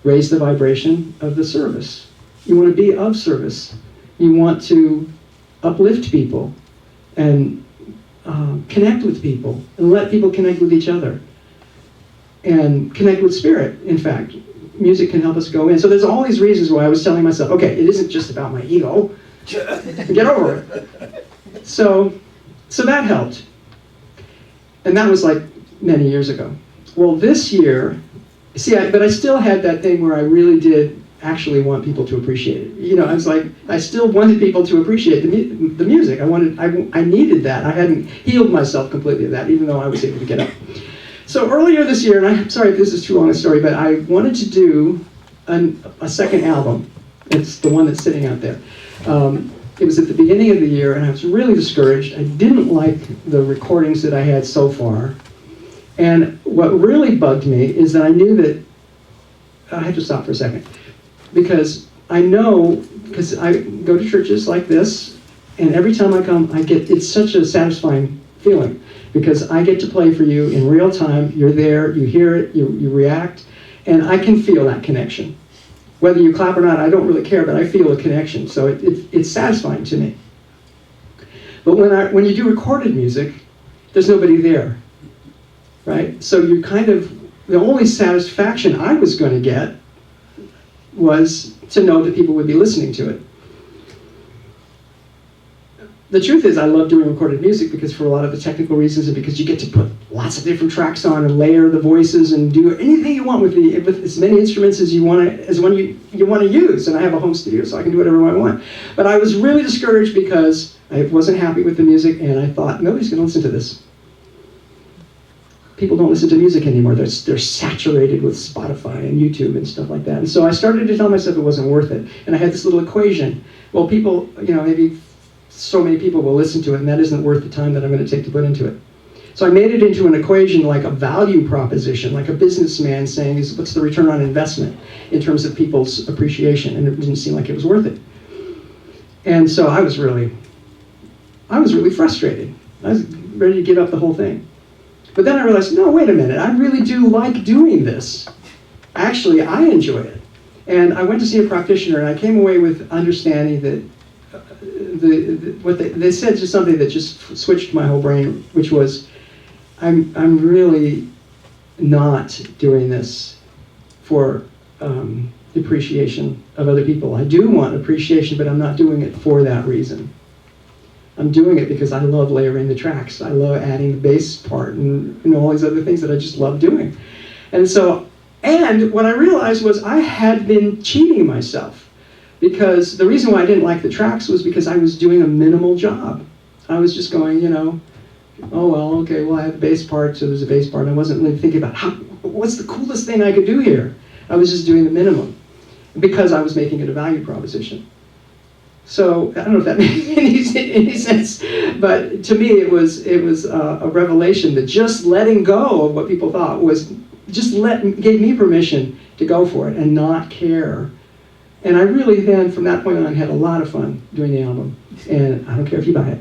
Speaker 15: raise the vibration of the service. You want to be of service. You want to uplift people and connect with people and let people connect with each other and connect with spirit. In fact, music can help us go in. So there's all these reasons why I was telling myself, okay, it isn't just about my ego. Get over it. So that helped. And that was like many years ago. Well, this year, but I still had that thing where I really did actually want people to appreciate it. I was like, I still wanted people to appreciate the music. I needed that. I hadn't healed myself completely of that, even though I was able to get up. So earlier this year, and I'm sorry if this is too long a story, but I wanted to do a second album. It's the one that's sitting out there. It was at the beginning of the year, and I was really discouraged. I didn't like the recordings that I had so far. And what really bugged me is that I knew that, I had to stop for a second, because I know, because I go to churches like this, and every time I come, it's such a satisfying feeling, because I get to play for you in real time. You're there, you hear it, you react, and I can feel that connection. Whether you clap or not, I don't really care, but I feel a connection, so it's satisfying to me. But when you do recorded music, there's nobody there, right? So you the only satisfaction I was going to get was to know that people would be listening to it. The truth is, I love doing recorded music because for a lot of the technical reasons, and because you get to put lots of different tracks on and layer the voices and do anything you want with as many instruments as you want to use. And I have a home studio, so I can do whatever I want. But I was really discouraged because I wasn't happy with the music, and I thought, nobody's going to listen to this. People don't listen to music anymore. They're saturated with Spotify and YouTube and stuff like that. And so I started to tell myself it wasn't worth it. And I had this little equation. Well, people, maybe so many people will listen to it, and that isn't worth the time that I'm going to take to put into it. So I made it into an equation, like a value proposition, like a businessman saying, what's the return on investment in terms of people's appreciation? And it didn't seem like it was worth it. And so I was really frustrated. I was ready to give up the whole thing. But then I realized, no, wait a minute, I really do like doing this. Actually, I enjoy it. And I went to see a practitioner, and I came away with understanding that what they said just something that just switched my whole brain, which was, I'm really not doing this for the appreciation of other people. I do want appreciation, but I'm not doing it for that reason. I'm doing it because I love layering the tracks. I love adding the bass part and all these other things that I just love doing. And what I realized was I had been cheating myself, because the reason why I didn't like the tracks was because I was doing a minimal job. I was just going, oh, well, okay, well, I have a bass part, so there's a bass part. I wasn't really thinking about what's the coolest thing I could do here. I was just doing the minimum because I was making it a value proposition. So I don't know if that makes any sense, but to me it was a revelation that just letting go of what people thought was gave me permission to go for it and not care. And I really then, from that point on, had a lot of fun doing the album. And I don't care if you buy it.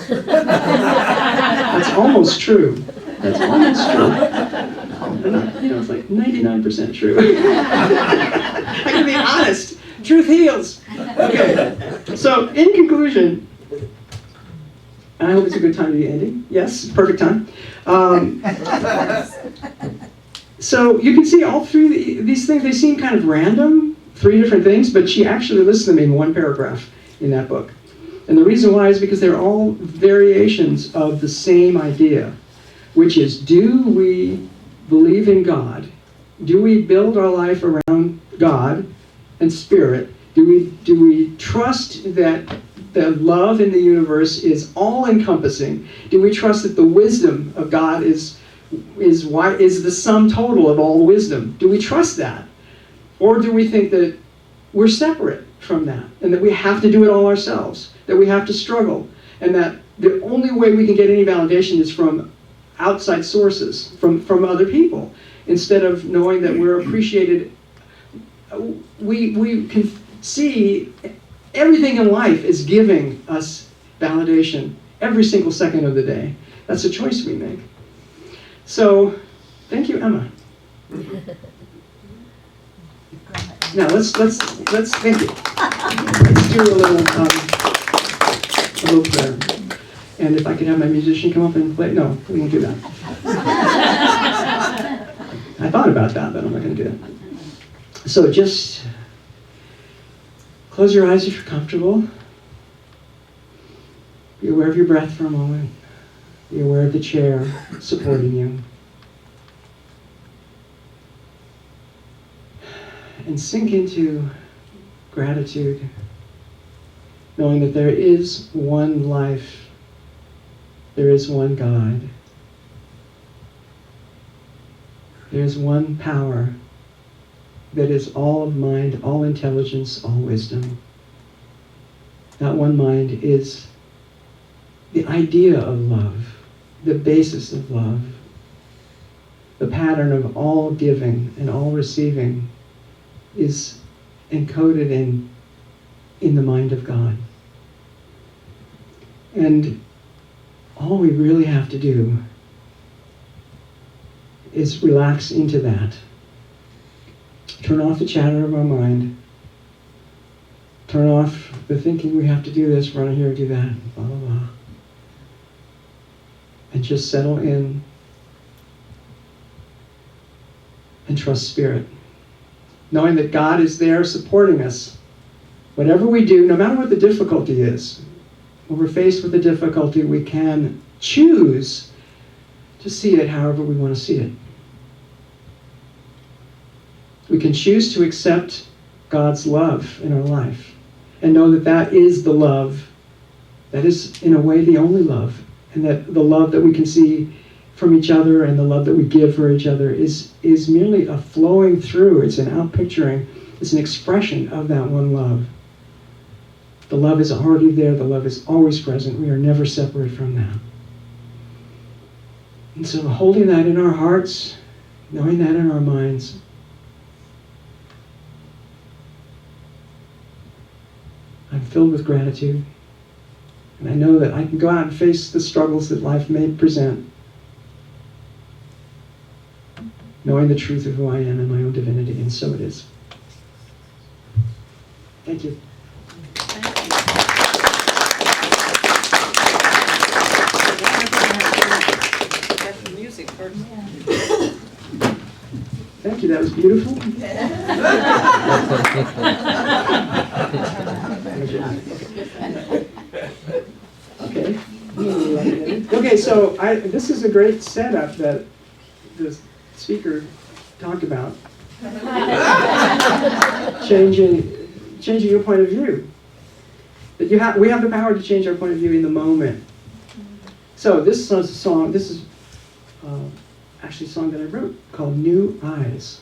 Speaker 15: That's almost true. That's almost true. It's like 99% true. I can be honest. Truth heals. Okay. So, in conclusion, I hope it's a good time to be ending. Yes, perfect time. So you can see all three these things, they seem kind of random, 3 different things, but she actually lists them in one paragraph in that book. And the reason why is because they're all variations of the same idea, which is, do we believe in God? Do we build our life around God and spirit? Do we trust that the love in the universe is all-encompassing? Do we trust that the wisdom of God is the sum total of all wisdom? Do we trust that? Or do we think that we're separate from that, and that we have to do it all ourselves, that we have to struggle, and that the only way we can get any validation is from outside sources, from other people, instead of knowing that we're appreciated? We can see everything in life is giving us validation every single second of the day. That's a choice we make. So, thank you, Emma. Now let's thank you. Let's do a little prayer. And if I could have my musician come up and play, no, we won't do that. I thought about that, but I'm not going to do it. So just close your eyes if you're comfortable. Be aware of your breath for a moment. Be aware of the chair supporting you. And sink into gratitude, knowing that there is one life, there is one God, there is one power that is all of mind, all intelligence, all wisdom. That one mind is the idea of love, the basis of love, the pattern of all giving and all receiving is encoded in the mind of God. And all we really have to do is relax into that. Turn off the chatter of our mind. Turn off the thinking we have to do this, run here, do that, blah, blah, blah. And just settle in and trust Spirit. Knowing that God is there supporting us. Whatever we do, no matter what the difficulty is, when we're faced with a difficulty, we can choose to see it however we want to see it. We can choose to accept God's love in our life and know that that is the love, that is in a way the only love, and that the love that we can see from each other and the love that we give for each other is merely a flowing through. It's an outpicturing, it's an expression of that one love. The love is already there, the love is always present. We are never separate from that. And so holding that in our hearts, knowing that in our minds, I'm filled with gratitude. And I know that I can go out and face the struggles that life may present, knowing the truth of who I am and my own divinity, and so it is. Thank you. Thank you, that was beautiful. Okay. Okay, so this is a great setup that the speaker talked about. Changing your point of view. That we have the power to change our point of view in the moment. So this is a song. This is actually a song that I wrote called "New Eyes."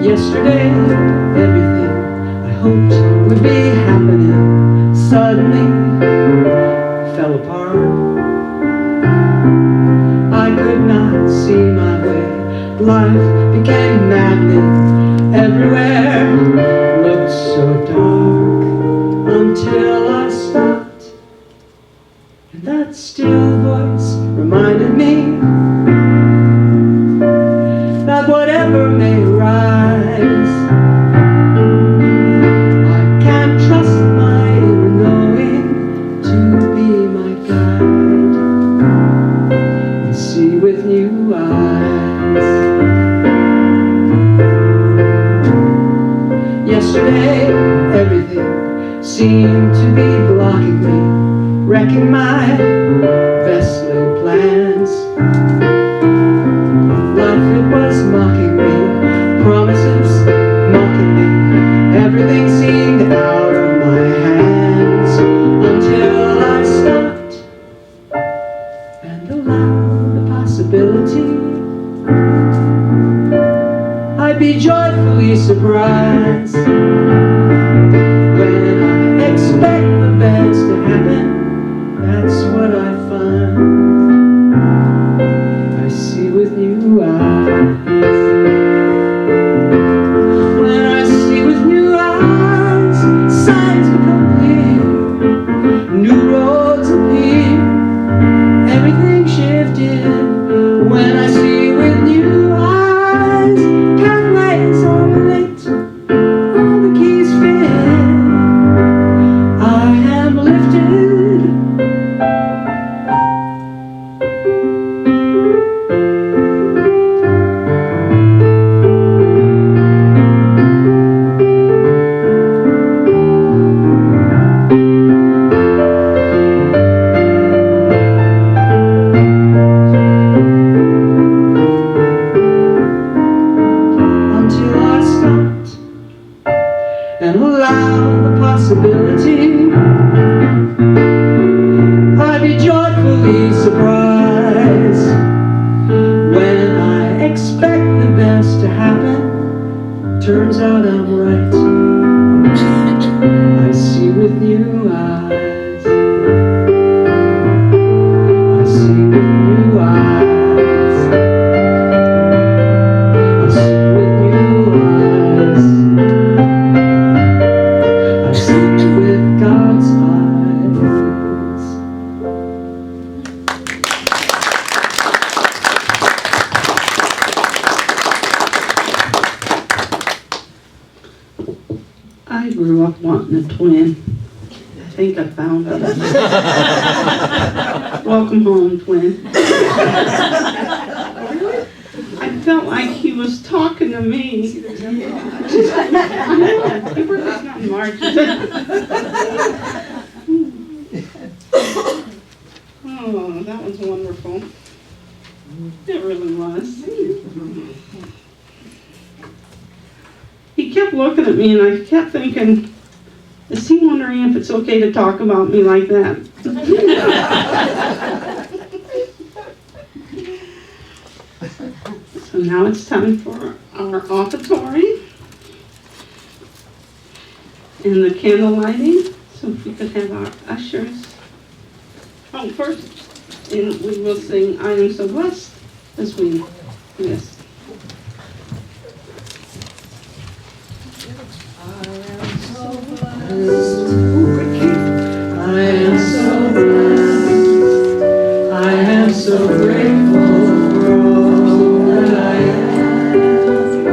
Speaker 15: Yesterday, everything I hoped would be happening suddenly fell apart. I could not see my way. Life became maddening everywhere. Looked so dark until I stopped. And that still voice reminded me that whatever may rise, I can trust my inner knowing to be my guide and see with new eyes. Yesterday, everything seemed to be blocking me, wrecking my best laid plans. Life, it was mocking me, promises mocking me. Everything seemed out of my hands until I stopped and allowed the possibility I'd be joyfully surprised when I expect the best to happen. That's what I find. I see with new eyes. When I see with new eyes, signs become clear, new roads appear, everything shifted. When I see with new eyes, pathways are lit, all the keys fit. I am lifted. Until I stopped and allowed the possibility I'd be joyfully surprised when I expect the best to happen. Turns out I'm right. I see with new eyes. I see with new eyes. I see with new eyes. I see with God's eyes.
Speaker 5: I grew up wanting a twin. I think I found it. Welcome home, twin. I felt like he was talking to me. Your birthday's not in March. Oh, that was wonderful. It really was. He kept looking at me and I kept thinking, is he wondering if it's okay to talk about me like that? So now it's time for our offertory and the candle lighting. So if we could have our ushers. Oh, first, and we will sing I Am So Blessed as we do this.
Speaker 14: I am so blessed. I am so grateful for all that I am.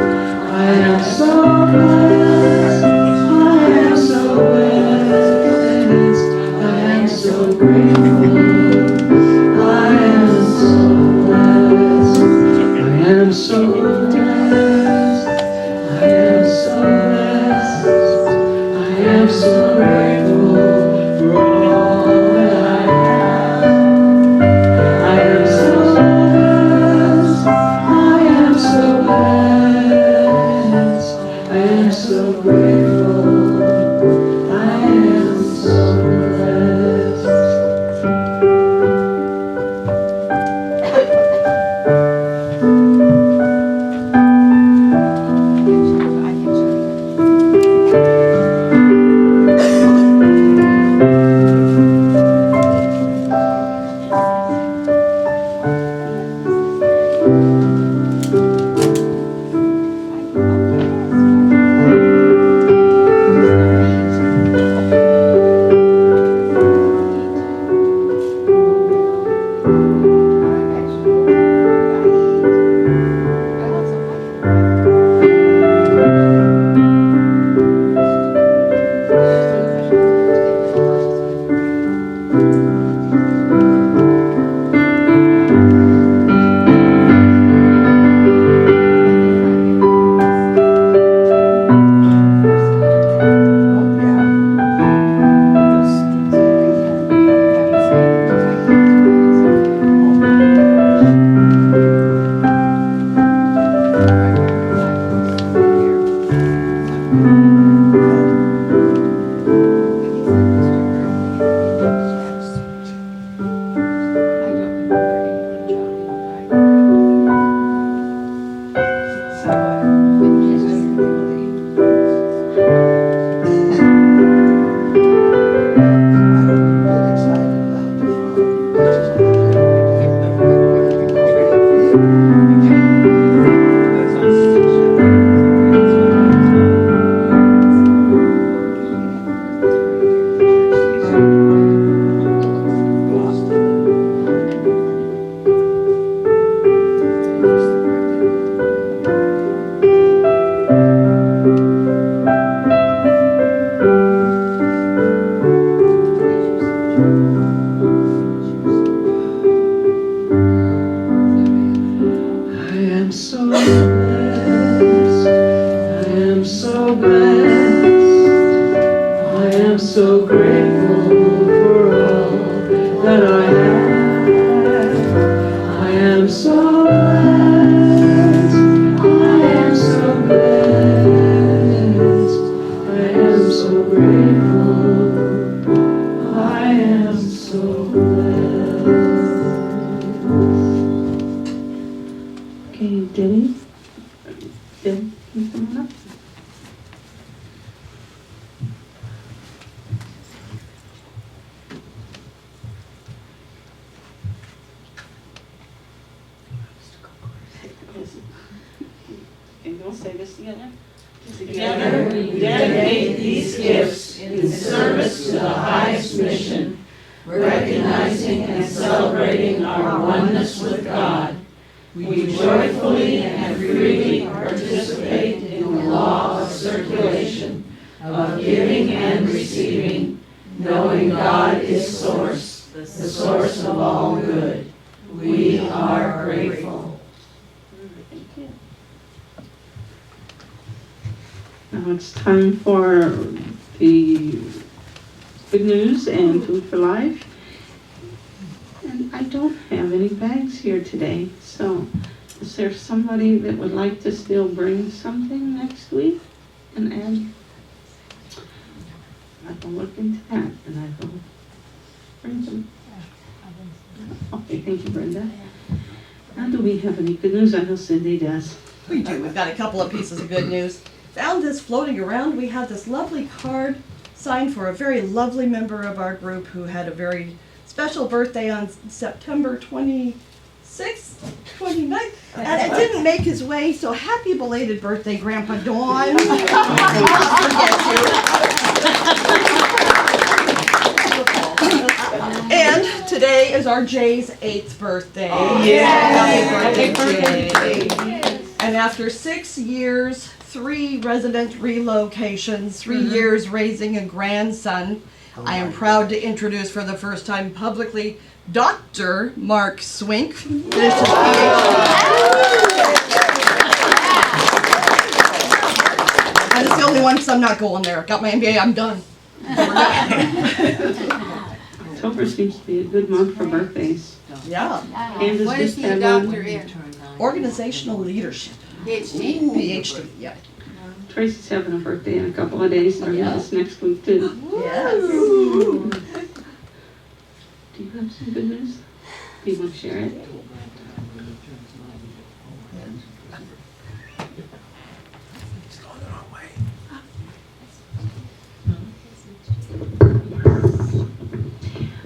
Speaker 14: I am so blessed. I am so blessed. I am so grateful. I am so blessed. I am am so grateful for all that I have. I am so blessed. I am so blessed. I am so grateful. I am so blessed. So grateful for all that I have. I am so blessed. I am so blessed. I am so grateful. I am so blessed.
Speaker 5: Okay, Denny? Bill, can you come on up? And we'll say this together.
Speaker 13: Together we dedicate these gifts in service to the highest mission, recognizing and celebrating our oneness with God. We joyfully and freely participate in the law of circulation, of giving and receiving, knowing God is source, the source of all good. We are grateful.
Speaker 5: Now it's time for the good news and food for life. And I don't have any bags here today, so is there somebody that would like to still bring something next week and add? I will look into that and I will bring them. Okay, thank you, Brenda. Now, do we have any good news? I know Cindy does.
Speaker 16: We do. We've got a couple of pieces of good news. Found this floating around. We had this lovely card signed for a very lovely member of our group who had a very special birthday on September 26th, 29th, and it didn't make his way, so happy belated birthday, Grandpa Dawn. And today is our Jay's 8th birthday.
Speaker 13: Oh, yeah.
Speaker 16: Happy birthday, Jay. And after 6 years, 3 resident relocations, 3 years raising a grandson, I am proud to introduce for the first time publicly Dr. Mark Swink. This is and it's the only one because I'm not going there. Got my MBA, I'm done.
Speaker 5: October seems to be a good month for birthdays.
Speaker 16: Yeah.
Speaker 5: Candace
Speaker 13: What
Speaker 5: just
Speaker 13: is the
Speaker 5: had
Speaker 13: doctor
Speaker 5: one.
Speaker 13: in?
Speaker 16: Organizational leadership.
Speaker 13: PhD.
Speaker 16: PhD, yeah.
Speaker 5: Tracy's having a birthday in a couple of days, or this next week too.
Speaker 16: Yes.
Speaker 5: Do you have some good news? Do you want to share it?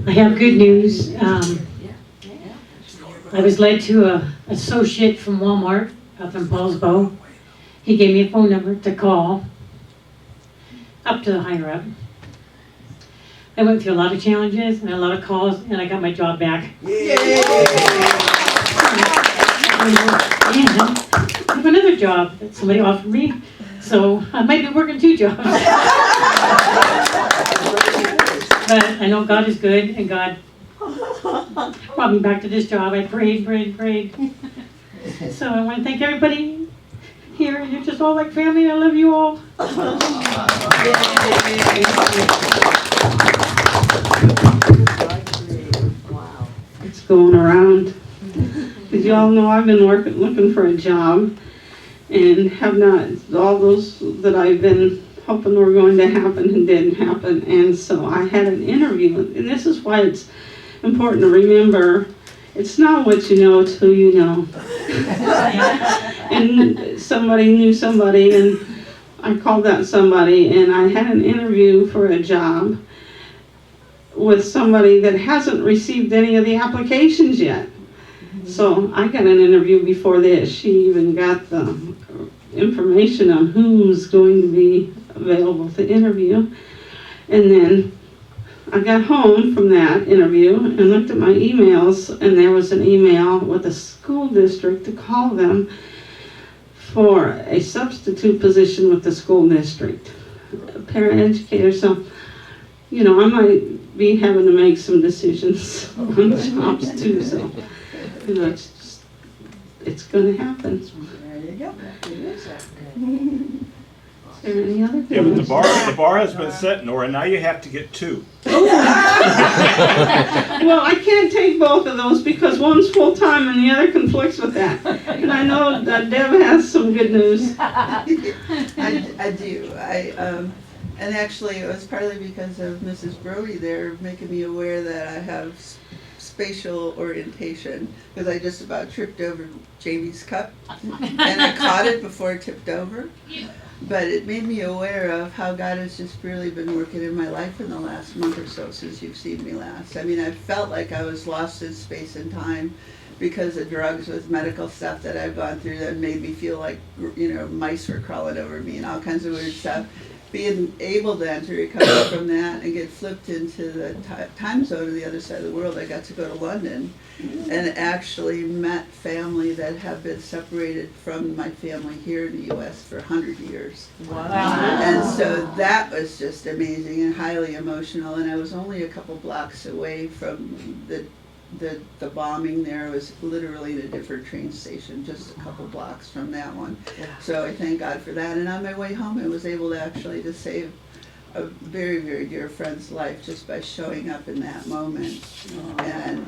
Speaker 17: I have good news. I was led to an associate from Walmart up in Paulsbo. He gave me a phone number to call up to the higher up. I went through a lot of challenges and a lot of calls, and I got my job back. And I have another job that somebody offered me, so I might be working 2 jobs. But I know God is good, and God brought me back to this job. I prayed. So I want to thank everybody here, and you're just all like family. I love you all.
Speaker 5: It's going around. As you all know, I've been looking for a job, and have not. All those that I've been hoping were going to happen and didn't happen. And so I had an interview, and this is why it's important to remember, it's not what you know, it's who you know. And somebody knew somebody, and I called that somebody, and I had an interview for a job with somebody that hasn't received any of the applications yet. So I got an interview before this. She even got the information on who's going to be available to interview. And then I got home from that interview and looked at my emails, and there was an email with a school district to call them for a substitute position with the school district, a paraeducator. So, you know, I might be having to make some decisions on jobs too. So, you know, it's going to happen.
Speaker 16: There you go.
Speaker 5: Is there any other
Speaker 3: Yeah, but
Speaker 5: things?
Speaker 3: the bar has been set, Nora. Now you have to get 2.
Speaker 5: Well, I can't take both of those because one's full-time and the other conflicts with that. And I know that Deb has some good news.
Speaker 18: I do. And actually it was partly because of Mrs. Brodie there making me aware that I have spatial orientation, because I just about tripped over Jamie's cup and I caught it before it tipped over. But it made me aware of how God has just really been working in my life in the last month or so since you've seen me last. I mean, I felt like I was lost in space and time because of drugs with medical stuff that I've gone through that made me feel like, you know, mice were crawling over me and all kinds of weird stuff. Being able then to recover from that and get flipped into the time zone on the other side of the world, I got to go to London and actually met family that have been separated from my family here in the U.S. for 100 years.
Speaker 16: Wow.
Speaker 18: And so that was just amazing and highly emotional, and I was only a couple blocks away from the bombing there. Was literally at a different train station, just a couple blocks from that one.
Speaker 16: Yeah.
Speaker 18: So I thank God for that. And on my way home, I was able to actually to save a very, very dear friend's life just by showing up in that moment. And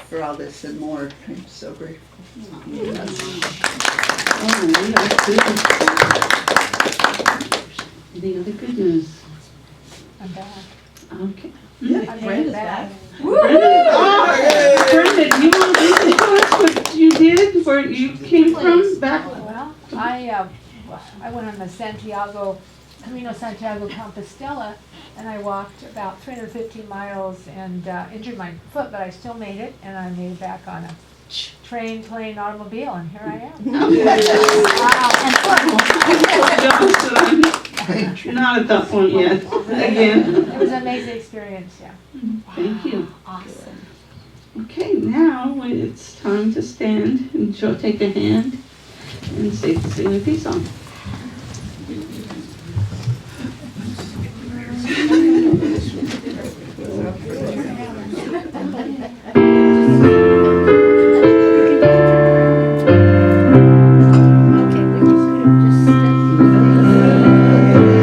Speaker 18: for all this and more, I'm so grateful.
Speaker 5: Any other good news?
Speaker 2: I'm back.
Speaker 5: Okay.
Speaker 16: Yeah, Brenda's back.
Speaker 5: Brenda, you want to tell us what you did, where you came from, back?
Speaker 2: Well, I went on the Camino Santiago Compostela, and I walked about 315 miles and injured my foot, but I still made it, and I made it back on a train, plane, automobile, and here I am.
Speaker 5: Not at that point yet. Again.
Speaker 2: It was an amazing experience, yeah.
Speaker 5: Thank you.
Speaker 2: Awesome.
Speaker 5: Okay, now it's time to stand and take a hand and sing a peace song.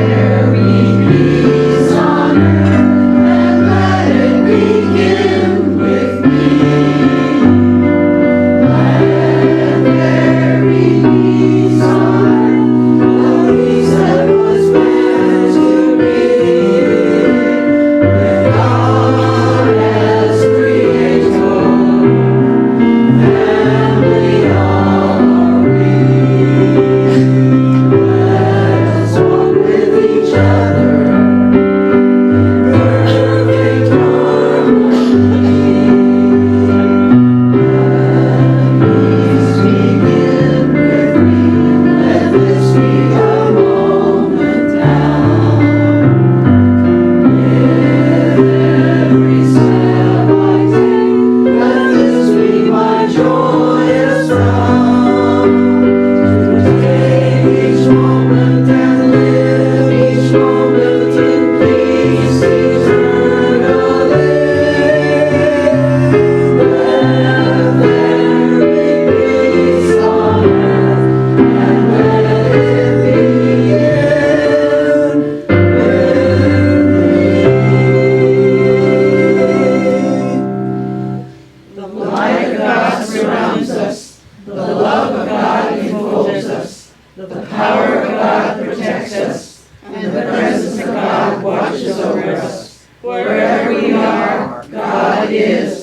Speaker 13: There we peace on The power of God protects us, and the presence of God watches over us. Wherever we are, God is.